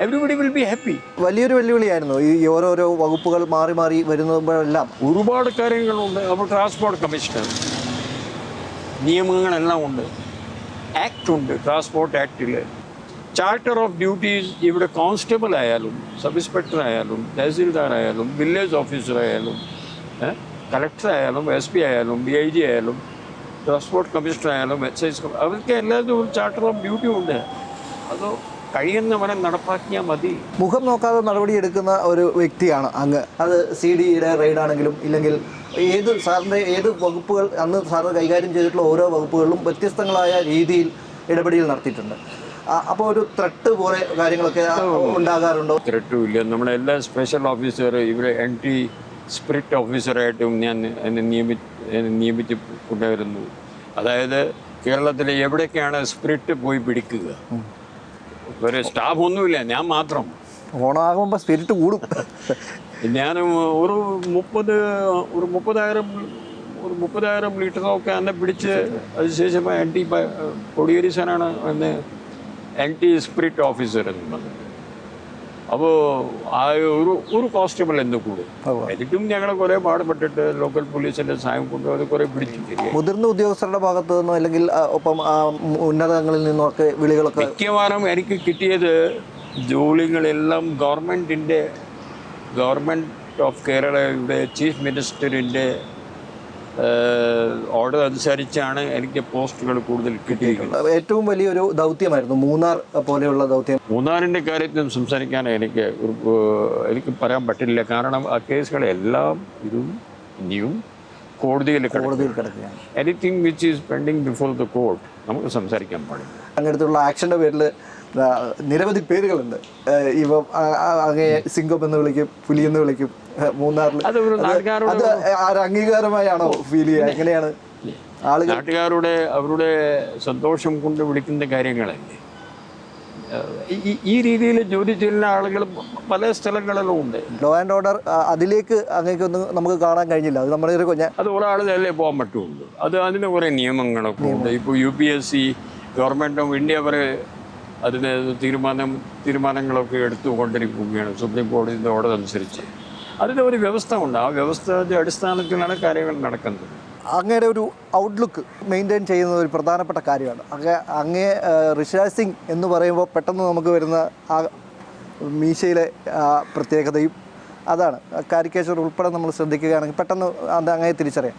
Everybody will be happy. വലിയൊരു വെല്ലുവിളിയായിരുന്നു ഈ ഓരോരോ വകുപ്പുകൾ മാറി മാറി വരുന്നതെല്ലാം. ഒരുപാട് കാര്യങ്ങളുണ്ട്. അപ്പോൾ ട്രാൻസ്പോർട്ട് കമ്മീഷണർ നിയമങ്ങളെല്ലാം ഉണ്ട്, ആക്ട് ഉണ്ട്. ട്രാൻസ്പോർട്ട് ആക്ടിൽ ചാർട്ടർ ഓഫ് ഡ്യൂട്ടീസ് ഇവിടെ കോൺസ്റ്റബിൾ ആയാലും, സബ് ഇൻസ്പെക്ടർ ആയാലും, തഹസീൽദാർ ആയാലും, വില്ലേജ് ഓഫീസർ ആയാലും, കളക്ടർ ആയാലും, SP ആയാലും, DIG ആയാലും, ട്രാൻസ്പോർട്ട് കമ്മീഷണർ ആയാലും, എക്സൈസ്, അവർക്ക് എല്ലാവരും ഒരു ചാർട്ടർ ഓഫ് ഡ്യൂട്ടി ഉണ്ട്. അത് കഴിയുന്നവരെ നടപ്പാക്കിയാൽ മതി. മുഖം നോക്കാതെ നടപടിയെടുക്കുന്ന ഒരു വ്യക്തിയാണ് അങ്ങ്. അത് CDയുടെ റെയ്ഡാണെങ്കിലും ഇല്ലെങ്കിൽ സാറിൻ്റെ ഏത് വകുപ്പുകൾ അന്ന് സാറ് കൈകാര്യം ചെയ്തിട്ടുള്ള ഓരോ വകുപ്പുകളിലും വ്യത്യസ്തങ്ങളായ രീതിയിൽ ഇടപെടൽ നടത്തിയിട്ടുണ്ട്. അപ്പോൾ ഒരു ത്രെട്ട് പോലെ കാര്യങ്ങളൊക്കെ ഉണ്ടാകാറുണ്ടോ? ത്രെട്ടും ഇല്ല. നമ്മുടെ എല്ലാ സ്പെഷ്യൽ ഓഫീസർ ഇവിടെ എൻട്രി സ്പിരിറ്റ് ഓഫീസറായിട്ടും ഞാൻ നിയമിച്ച് കൊണ്ടുവരുന്നു. അതായത് കേരളത്തിൽ എവിടേക്കാണ് സ്പിരിറ്റ് പോയി പിടിക്കുക, വേറെ സ്റ്റാഫ് ഒന്നുമില്ല, ഞാൻ മാത്രം. ഓണമാകുമ്പോൾ സ്പിരിറ്റ് കൂടും. ഞാൻ ഒരു 30,000 ലിറ്ററൊക്കെ എന്നെ പിടിച്ച് അതിനുശേഷം കൊടിയേരി സാറാണ് എന്നെ ആൻറ്റി സ്പിരിറ്റ് ഓഫീസർ എന്ന് പറഞ്ഞത്. അപ്പോൾ ആ ഒരു കോൺസ്റ്റബിൾ എന്ന് കൂടും. എനിക്കും ഞങ്ങൾ കുറേ പാടുപെട്ടിട്ട് ലോക്കൽ പോലീസിൻ്റെ സഹായം കൊണ്ട് അത് കുറേ പിടിച്ചു. മുതിർന്ന ഉദ്യോഗസ്ഥരുടെ ഭാഗത്തു നിന്നോ അല്ലെങ്കിൽ ഒപ്പം ഉന്നതങ്ങളിൽ നിന്നോ ഒക്കെ വിളികളൊക്കെ മിക്കവാറും എനിക്ക് കിട്ടിയത് ജോലികളെല്ലാം ഗവൺമെൻറ് ഓഫ് കേരളയുടെ ചീഫ് മിനിസ്റ്ററിൻ്റെ ഓർഡർ അനുസരിച്ചാണ് എനിക്ക് പോസ്റ്റുകൾ കൂടുതൽ കിട്ടിയിരിക്കുന്നത്. ഏറ്റവും വലിയൊരു ദൗത്യമായിരുന്നു മൂന്നാർ പോലെയുള്ള ദൗത്യം. മൂന്നാറിൻ്റെ കാര്യത്തിൽ സംസാരിക്കാൻ എനിക്ക് പറയാൻ പറ്റില്ല. കാരണം ആ കേസുകളെല്ലാം ഇനിയും കോടതിയിൽ കിടക്കുകയാണ്. Anything which is pending before the court നമുക്ക് സംസാരിക്കാൻ പാടില്ല. അങ്ങനത്തുള്ള ആക്ഷൻ്റെ പേരിൽ നിരവധി പേരുകളുണ്ട്. ഇവ അങ്ങേ സിംഗം എന്ന് വിളിക്കും, പുലി എന്ന് വിളിക്കും. മൂന്നാറിൽ അത് അംഗീകാരമായാണോ ഫീൽ ചെയ്യുക? എങ്ങനെയാണ് ആളുകൾ അവരുടെ സന്തോഷം കൊണ്ട് വിളിക്കുന്ന കാര്യങ്ങളല്ലേ? ഈ രീതിയിൽ ജോലി ചെയ്യുന്ന ആളുകൾ പല സ്ഥലങ്ങളിലും ഉണ്ട്. ലോ ആൻഡ് ഓർഡർ അതിലേക്ക് അങ്ങേക്കൊന്നും നമുക്ക് കാണാൻ കഴിഞ്ഞില്ല. അത് നമ്മുടെ ഒരു അത് ഒരാളല്ലേ പോകാൻ പറ്റുള്ളൂ. അതിന് കുറേ നിയമങ്ങളൊക്കെ ഉണ്ട്. ഇപ്പോൾ UPSC ഗവൺമെൻറ് ഓഫ് ഇന്ത്യ വരെ അതിന് തീരുമാനങ്ങളൊക്കെ എടുത്തുകൊണ്ടിരിക്കുകയാണ് സുപ്രീം കോടതിയുടെ ഓർഡർ അനുസരിച്ച്. അതിൻ്റെ ഒരു വ്യവസ്ഥ ഉണ്ട്. ആ വ്യവസ്ഥയുടെ അടിസ്ഥാനത്തിലാണ് കാര്യങ്ങൾ നടക്കുന്നത്. അങ്ങയുടെ ഒരു ഔട്ട്ലുക്ക് മെയിൻറ്റെയിൻ ചെയ്യുന്നത് ഒരു പ്രധാനപ്പെട്ട കാര്യമാണ്. അങ്ങേ ഋഷിരാജ് സിംഗ് എന്ന് പറയുമ്പോൾ പെട്ടെന്ന് നമുക്ക് വരുന്ന ആ മീശയിലെ പ്രത്യേകതയും അതാണ്. കാരിക്കേച്ചർ ഉൾപ്പെടെ നമ്മൾ ശ്രദ്ധിക്കുകയാണെങ്കിൽ പെട്ടെന്ന് അത് അങ്ങയെ തിരിച്ചറിയാം.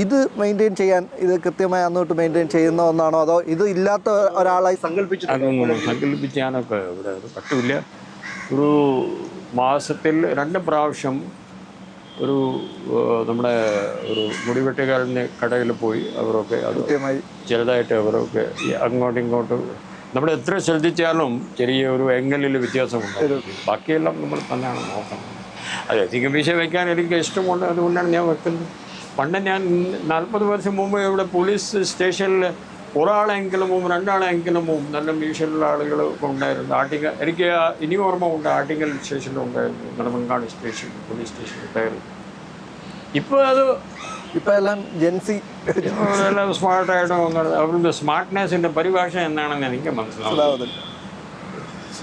ഇത് മെയിൻറ്റെയിൻ ചെയ്യാൻ ഇത് കൃത്യമായി അന്നോട്ട് മെയിൻറ്റെയിൻ ചെയ്യുന്ന ഒന്നാണോ, അതോ ഇത് ഇല്ലാത്ത ഒരാളായി സങ്കല്പിക്കാനൊക്കെ ഇവിടെ പറ്റില്ല. ഒരു മാസത്തിൽ 2 പ്രാവശ്യം നമ്മുടെ ഒരു മുടിവെട്ടുകാരൻ്റെ കടയിൽ പോയി അവരൊക്കെ അത് കൃത്യമായി ചെറുതായിട്ട് അവരൊക്കെ അങ്ങോട്ടും ഇങ്ങോട്ടും നമ്മൾ എത്ര ശ്രദ്ധിച്ചാലും ചെറിയ ഒരു എങ്ങലിൽ വ്യത്യാസമുണ്ട്. ബാക്കിയെല്ലാം നമ്മൾ തന്നെയാണ് നോക്കണം. അത് അധികം വിഷയം വയ്ക്കാൻ എനിക്ക് ഇഷ്ടമുണ്ട്, അതുകൊണ്ടാണ് ഞാൻ വെക്കുന്നത്. പണ്ട് ഞാൻ 40 വർഷം മുമ്പ് ഇവിടെ പോലീസ് സ്റ്റേഷനിൽ ഒരാളെങ്കിലും 2 നല്ല മീശയിലുള്ള ആളുകൾ ഉണ്ടായിരുന്നു. എനിക്ക് ഇനി ഓർമ്മ ഉണ്ട്, ആട്ടിങ്ങൽ സ്റ്റേഷനിലുണ്ടായിരുന്നു, നെടുമങ്ങാട് സ്റ്റേഷൻ പോലീസ് സ്റ്റേഷനിലുണ്ടായിരുന്നു. ഇപ്പോൾ എല്ലാം ജെൻസി എല്ലാം സ്മാർട്ടായിട്ട് അവരുടെ സ്മാർട്ട്നെസ്സിൻ്റെ പരിഭാഷ എന്താണെന്ന് എനിക്ക് മനസ്സിലാവുന്നത്.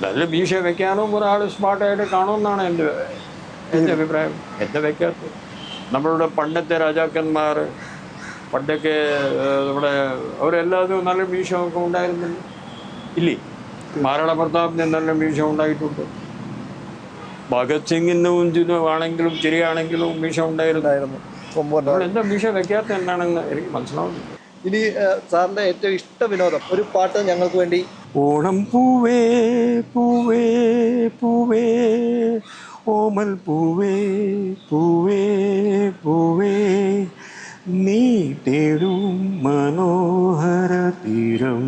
നല്ല മീശ വയ്ക്കാനും ഒരാൾ സ്മാർട്ടായിട്ട് കാണുമെന്നാണ് എൻ്റെ അഭിപ്രായം. എന്താ വയ്ക്കാത്തത്? നമ്മളുടെ പണ്ടത്തെ രാജാക്കന്മാർ പണ്ടൊക്കെ നമ്മുടെ അവരെല്ലാവരും നല്ല മീശമൊക്കെ ഉണ്ടായിരുന്നില്ല ഇല്ലേ? മഹാരാണ പ്രതാപിന് നല്ല മീശ ഉണ്ടായിട്ടുണ്ട്. ഭഗത് സിംഗിനും ആണെങ്കിലും ചെറിയാണെങ്കിലും മീശ ഉണ്ടായിരുന്നു. എന്താ മീശ വെക്കാത്ത എന്താണെന്ന് എനിക്ക് മനസ്സിലാവുന്നില്ല. ഇനി സാറിൻ്റെ ഏറ്റവും ഇഷ്ട വിനോദം ഒരു പാട്ട് ഞങ്ങൾക്ക് വേണ്ടി. ഓണം പൂവേ പൂവേ പൂവേ ഓമൽ പൂവേ പൂവേ പൂവേ നീ തേടും മനോഹര തീരം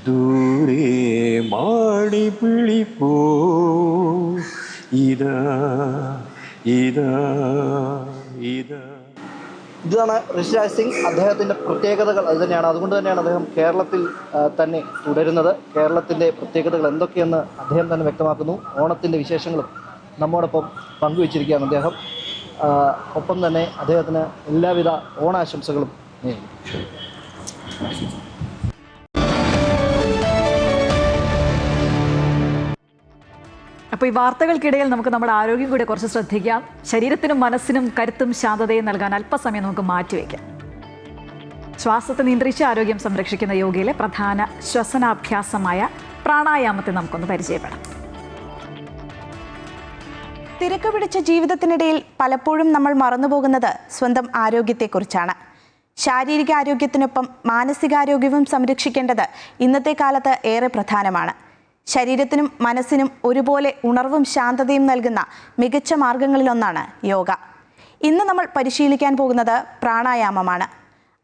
ദൂരെ മാടി പിളിപ്പോ ഇതാ ഇതാ ഇതാ. ഇതാണ് ഋഷിരാജ് സിംഗ്. അദ്ദേഹത്തിൻ്റെ പ്രത്യേകതകൾ അത് തന്നെയാണ്. അതുകൊണ്ട് തന്നെയാണ് അദ്ദേഹം കേരളത്തിൽ തന്നെ തുടരുന്നത്. കേരളത്തിൻ്റെ പ്രത്യേകതകൾ എന്തൊക്കെയെന്ന് അദ്ദേഹം തന്നെ വ്യക്തമാക്കുന്നു. ഓണത്തിൻ്റെ വിശേഷങ്ങളും നമ്മോടൊപ്പം പങ്കുവച്ചിരിക്കുകയാണ് അദ്ദേഹം. ഒപ്പം തന്നെ അദ്ദേഹത്തിന് എല്ലാവിധ ഓണാശംസകളും നേരുന്നു. അപ്പോൾ ഈ വാർത്തകൾക്കിടയിൽ നമുക്ക് നമ്മുടെ ആരോഗ്യം കൂടെ കുറച്ച് ശ്രദ്ധിക്കാം. ശരീരത്തിനും മനസ്സിനും കരുത്തും ശാന്തതയും നൽകാൻ അല്പസമയം നമുക്ക് മാറ്റിവെക്കാം. ശ്വാസത്തെ നിയന്ത്രിച്ച് ആരോഗ്യം സംരക്ഷിക്കുന്ന യോഗയിലെ പ്രധാന ശ്വസനാഭ്യാസമായ പ്രാണായാമത്തെ നമുക്കൊന്ന് പരിചയപ്പെടാം. തിരക്ക് പിടിച്ച ജീവിതത്തിനിടയിൽ പലപ്പോഴും നമ്മൾ മറന്നുപോകുന്നത് സ്വന്തം ആരോഗ്യത്തെക്കുറിച്ചാണ്. ശാരീരിക ആരോഗ്യത്തിനൊപ്പം മാനസികാരോഗ്യവും സംരക്ഷിക്കേണ്ടത് ഇന്നത്തെ കാലത്ത് ഏറെ പ്രധാനമാണ്. ശരീരത്തിനും മനസ്സിനും ഒരുപോലെ ഉണർവും ശാന്തതയും നൽകുന്ന മികച്ച മാർഗങ്ങളിലൊന്നാണ് യോഗ. ഇന്ന് നമ്മൾ പരിശീലിക്കാൻ പോകുന്നത് പ്രാണായാമമാണ്.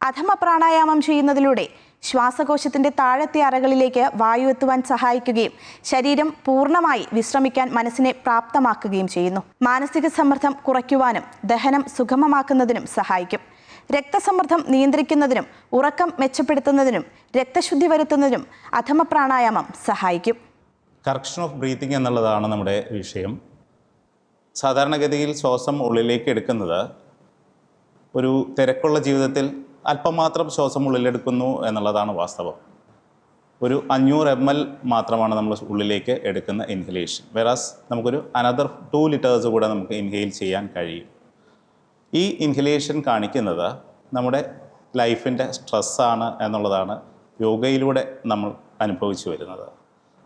അധമ പ്രാണായാമം ചെയ്യുന്നതിലൂടെ ശ്വാസകോശത്തിൻ്റെ താഴത്തെ അറകളിലേക്ക് വായു എത്തുവാൻ സഹായിക്കുകയും ശരീരം പൂർണ്ണമായി വിശ്രമിക്കാൻ മനസ്സിനെ പ്രാപ്തമാക്കുകയും ചെയ്യുന്നു. മാനസിക സമ്മർദ്ദം കുറയ്ക്കുവാനും ദഹനം സുഗമമാക്കുന്നതിനും സഹായിക്കും. രക്തസമ്മർദ്ദം നിയന്ത്രിക്കുന്നതിനും ഉറക്കം മെച്ചപ്പെടുത്തുന്നതിനും രക്തശുദ്ധി വരുത്തുന്നതിനും അധമ പ്രാണായാമം സഹായിക്കും. കറക്ഷൻ ഓഫ് ബ്രീത്തിങ് എന്നുള്ളതാണ് നമ്മുടെ വിഷയം. സാധാരണഗതിയിൽ ശ്വാസം ഉള്ളിലേക്ക് എടുക്കുന്നത് ഒരു തിരക്കുള്ള ജീവിതത്തിൽ അല്പം മാത്രം ശ്വാസം ഉള്ളിലെടുക്കുന്നു എന്നുള്ളതാണ് വാസ്തവം. ഒരു 500 ml മാത്രമാണ് നമ്മൾ ഉള്ളിലേക്ക് എടുക്കുന്ന ഇൻഹലേഷൻ. വെറാസ് നമുക്കൊരു അനദർ 2 liters കൂടെ നമുക്ക് ഇൻഹെയിൽ ചെയ്യാൻ കഴിയും. ഈ ഇൻഹലേഷൻ കാണിക്കുന്നത് നമ്മുടെ ലൈഫിൻ്റെ സ്ട്രെസ്സാണ് എന്നുള്ളതാണ് യോഗയിലൂടെ നമ്മൾ അനുഭവിച്ചു വരുന്നത്.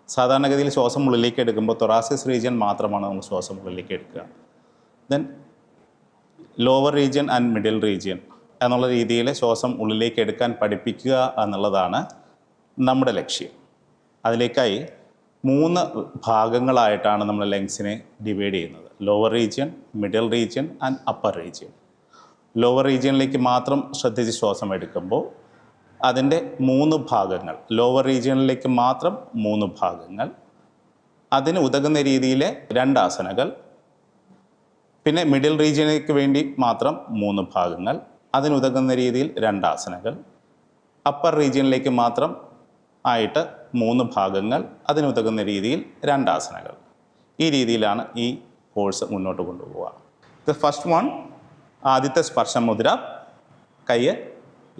സാധാരണഗതിയിൽ ശ്വാസം ഉള്ളിലേക്ക് എടുക്കുമ്പോൾ തൊറാസിസ് റീജിയൻ മാത്രമാണ് നമ്മൾ ശ്വാസം ഉള്ളിലേക്ക് എടുക്കുക. Then lower region and middle region എന്നുള്ള രീതിയിൽ ശ്വാസം ഉള്ളിലേക്ക് എടുക്കാൻ പഠിപ്പിക്കുക എന്നുള്ളതാണ് നമ്മുടെ ലക്ഷ്യം. അതിലേക്കായി 3 ഭാഗങ്ങളായിട്ടാണ് നമ്മൾ ലങ്സിനെ ഡിവൈഡ് ചെയ്യുന്നത്. Lower region, middle region and upper region. Lower റീജിയനിലേക്ക് മാത്രം ശ്രദ്ധിച്ച് ശ്വാസം എടുക്കുമ്പോൾ അതിൻ്റെ 3 ഭാഗങ്ങൾ, ലോവർ റീജിയനിലേക്ക് മാത്രം 3 ഭാഗങ്ങൾ, അതിന് ഉതകുന്ന രീതിയിലെ 2 ആസനകൾ, പിന്നെ മിഡിൽ റീജിയനിലേക്ക് വേണ്ടി മാത്രം 3 ഭാഗങ്ങൾ, അതിനുതകുന്ന രീതിയിൽ 2 ആസനകൾ, അപ്പർ റീജിയനിലേക്ക് മാത്രം ആയിട്ട് 3 ഭാഗങ്ങൾ, അതിനുതകുന്ന രീതിയിൽ 2 ആസനകൾ. ഈ രീതിയിലാണ് ഈ കോഴ്സ് മുന്നോട്ട് കൊണ്ടുപോവുക. ദ ഫസ്റ്റ് വൺ, ആദ്യത്തെ സ്പർശമുദ്ര, കയ്യ്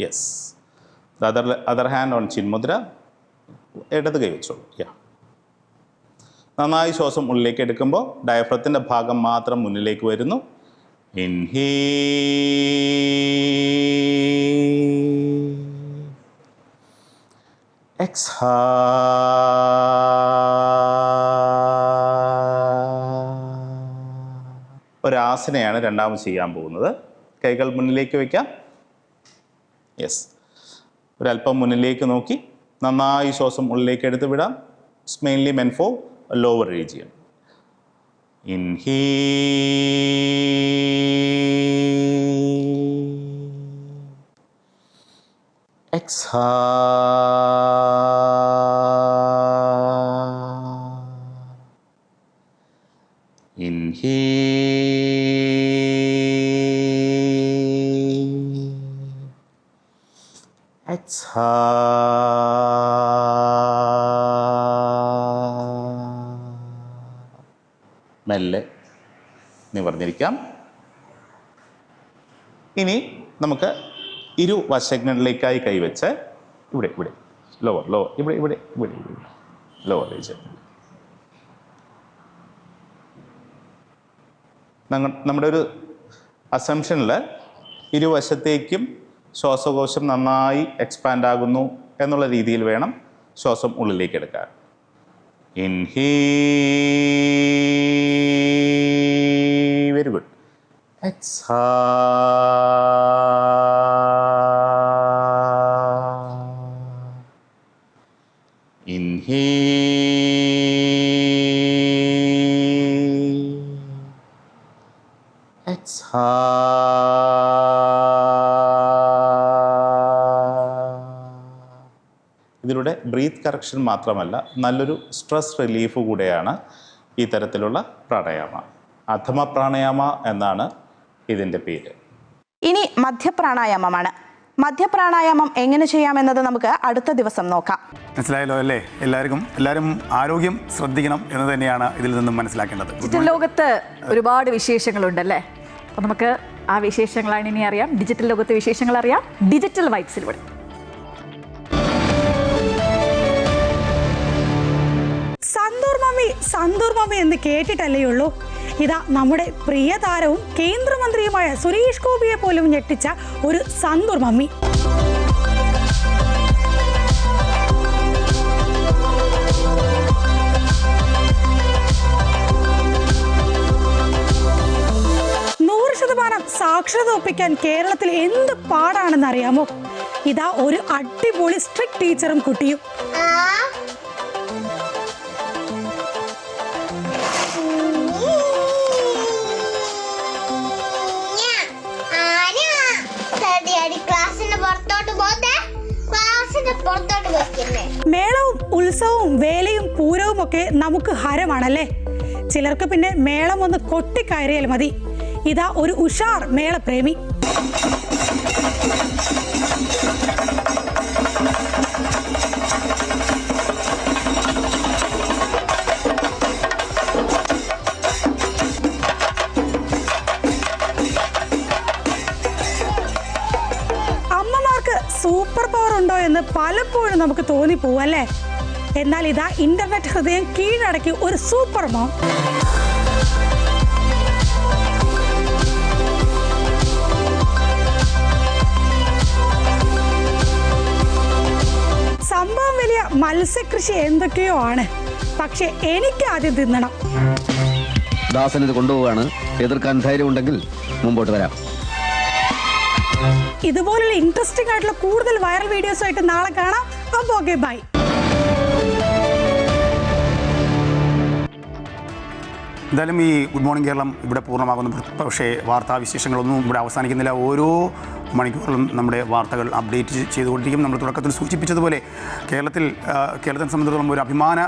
yes, other hand on Chinmudra, ഇടത് കൈ വെച്ചോളൂ. നന്നായി ശ്വാസം ഉള്ളിലേക്ക് എടുക്കുമ്പോൾ ഡയഫ്രത്തിൻ്റെ ഭാഗം മാത്രം മുന്നിലേക്ക് വരുന്നു. ഒരാസനയാണ് രണ്ടാമത് ചെയ്യാൻ പോകുന്നത്. കൈകൾ മുന്നിലേക്ക് വയ്ക്കാം. യെസ്, ഒരല്പം മുന്നിലേക്ക് നോക്കി നന്നായി ശ്വാസം ഉള്ളിലേക്ക് എടുത്ത് വിടാം. It's mainly meant for lower region. മെല്ലെ നിവർന്നിരിക്കാം. ഇനി നമുക്ക് ഇരുവശങ്ങളിലേക്കായി കൈവച്ച് ഇവിടെ ലോവർ ഇവിടെ ലോവർ റീജിയൻ. നമ്മുടെ ഒരു അസംഷനിൽ ഇരുവശത്തേക്കും ശ്വാസകോശം നന്നായി എക്സ്പാൻഡ് ആകുന്നു എന്നുള്ള രീതിയിൽ വേണം ശ്വാസം ഉള്ളിലേക്ക് എടുക്കാൻ. Very good. ഇതിലൂടെ ബ്രീത്ത് കറക്ഷൻ മാത്രമല്ല, നല്ലൊരു സ്ട്രെസ് റിലീഫ് കൂടെയാണ് ഈ തരത്തിലുള്ള പ്രാണായാമ. അധമ പ്രാണായാമ എന്നാണ് ഇതിൻ്റെ പേര്. ഇനി മധ്യപ്രാണായാമമാണ്. മധ്യപ്രാണായാമം എങ്ങനെ ചെയ്യാമെന്നത് നമുക്ക് അടുത്ത ദിവസം നോക്കാം. മനസ്സിലായല്ലോ അല്ലേ? എല്ലാവരും ആരോഗ്യം ശ്രദ്ധിക്കണം എന്ന് തന്നെയാണ് ഇതിൽ നിന്നും മനസ്സിലാക്കേണ്ടത്. ഡിജിറ്റൽ ലോകത്ത് ഒരുപാട് വിശേഷങ്ങളുണ്ടല്ലേ? അപ്പോൾ നമുക്ക് ആ വിശേഷങ്ങളാണ് ഇനി അറിയാം. ഡിജിറ്റൽ ലോകത്തെ വിശേഷങ്ങൾ അറിയാം ഡിജിറ്റൽ വൈബ്സിലൂടെ. സന്തൂർ മമ്മി എന്ന് കേട്ടിട്ടല്ലേ ഉള്ളൂ. ഇതാ നമ്മുടെ പ്രിയ താരവും കേന്ദ്രമന്ത്രിയുമായ സുരേഷ് ഗോപിയെ പോലും ഞെട്ടിച്ച ഒരു സന്തൂർ മമ്മി. സാക്ഷരത ഒപ്പിക്കാൻ കേരളത്തിൽ എന്ത് പാടാണെന്ന് അറിയാമോ? ഇതാ ഒരു അടിപൊളി സ്ട്രിക്ട് ടീച്ചറും കുട്ടിയും. മേളവും ഉത്സവവും വേലയും പൂരവും ഒക്കെ നമുക്ക് ഹരമാണല്ലേ. ചിലർക്ക് പിന്നെ മേളം ഒന്ന് കൊട്ടിക്കയറിയാൽ മതി. ഇതാ ഒരു ഉഷാർ മേളപ്രേമി. ഉണ്ടോ എന്ന് പലപ്പോഴും നമുക്ക് തോന്നിപ്പോവും അല്ലേ? എന്നാൽ ഇതാ ഇന്റർനെറ്റ് ഹൃദയം കീഴടക്കി ഒരു സൂപ്പർ മോം. സംഭവം വലിയ മത്സ്യകൃഷി എന്തൊക്കെയോ ആണ്, പക്ഷെ എനിക്ക് ആദ്യം തിന്നണം. ദാസൻ ഇത് കൊണ്ടുപോവാണ്. എതിർക്കാൻ ധൈര്യം ഉണ്ടെങ്കിൽ മുമ്പോട്ട് വരാം. ഇതുപോലുള്ള ഇൻട്രസ്റ്റിംഗ് ആയിട്ടുള്ള കൂടുതൽ വൈറൽ വീഡിയോസുമായിട്ട് നാളെ കാണാം. അപ്പോൾ ഓക്കെ, ബൈ. എന്തായാലും ഈ ഗുഡ് മോർണിംഗ് കേരളം ഇവിടെ പൂർണ്ണമാകുന്നു. പക്ഷേ വാർത്താവിശേഷങ്ങളൊന്നും ഇവിടെ അവസാനിക്കുന്നില്ല. ഓരോ മണിക്കൂറിലും നമ്മുടെ വാർത്തകൾ അപ്ഡേറ്റ് ചെയ്തുകൊണ്ടിരിക്കും. നമ്മൾ തുടക്കത്തിൽ സൂചിപ്പിച്ചതുപോലെ കേരളത്തെ സംബന്ധിച്ചിടത്തോളം ഒരു അഭിമാന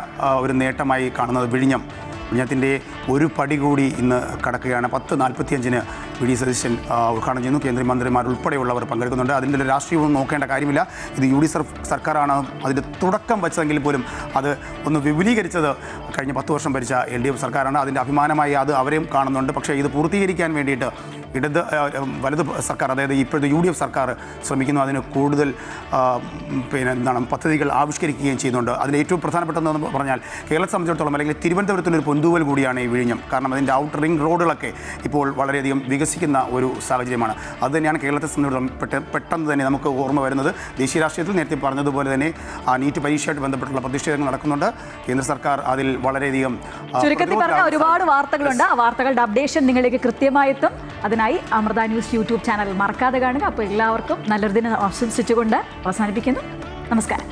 ഒരു നേട്ടമായി കാണുന്നത് വിഴിഞ്ഞത്തിൻ്റെ ഒരു പടി കൂടി ഇന്ന് കടക്കുകയാണ്. 10:45 വി.ഡി. സതീശൻ ഉദ്ഘാടനം ചെയ്യുന്നു. കേന്ദ്രമന്ത്രിമാർ ഉൾപ്പെടെയുള്ളവർ പങ്കെടുക്കുന്നുണ്ട്. അതിൻ്റെ ഒരു രാഷ്ട്രീയവും നോക്കേണ്ട കാര്യമില്ല. ഇത് UDF സർക്കാരാണ് അതിൻ്റെ തുടക്കം വെച്ചതെങ്കിൽ പോലും അത് ഒന്ന് വിപുലീകരിച്ചത് കഴിഞ്ഞ 10 വർഷം ഭരിച്ച LDF സർക്കാരാണ്. അതിൻ്റെ അഭിമാനമായി അത് അവരെയും കാണുന്നുണ്ട്. പക്ഷേ ഇത് പൂർത്തീകരിക്കാൻ വേണ്ടിയിട്ട് വലത് സർക്കാർ, അതായത് ഇപ്പോഴത്തെ UDF സർക്കാർ ശ്രമിക്കുന്നു. അതിന് കൂടുതൽ പദ്ധതികൾ ആവിഷ്കരിക്കുകയും ചെയ്യുന്നുണ്ട്. അതിൽ ഏറ്റവും പ്രധാനപ്പെട്ടതെന്ന് പറഞ്ഞാൽ കേരളത്തെ സംബന്ധിച്ചിടത്തോളം അല്ലെങ്കിൽ തിരുവനന്തപുരത്തിനൊരു പൊന്തൂവൽ കൂടിയാണ് ഈ വിഴിഞ്ഞം. കാരണം അതിൻ്റെ ഔട്ടർ റിംഗ് റോഡുകളൊക്കെ ഇപ്പോൾ വളരെയധികം വികസിക്കുന്ന ഒരു സാഹചര്യമാണ്. അതുതന്നെയാണ് കേരളത്തെ സംബന്ധിച്ചിടത്തോളം പെട്ടെന്ന് തന്നെ നമുക്ക് ഓർമ്മ വരുന്നത്. ദേശീയ രാഷ്ട്രീയത്തിൽ നേരത്തെ പറഞ്ഞതുപോലെ തന്നെ നീറ്റ് പരീക്ഷയായിട്ട് ബന്ധപ്പെട്ടുള്ള പ്രതിഷേധങ്ങൾ നടക്കുന്നുണ്ട്. കേന്ദ്ര സർക്കാർ അതിൽ വളരെയധികം ചുരുക്കത്തിൽ പറഞ്ഞ ഒരുപാട് വാർത്തകളുണ്ട്. ആ വാർത്തകളുടെ അപ്ഡേഷൻ നിങ്ങളിലേക്ക് കൃത്യമായി എത്തും. അതിനായി അമൃത ന്യൂസ് യൂട്യൂബ് ചാനൽ മറക്കാതെ കാണുക. അപ്പോൾ എല്ലാവർക്കും നല്ലൊരു ദിനം ആശംസിച്ചുകൊണ്ട് അവസാനിപ്പിക്കുന്നു. നമസ്കാരം.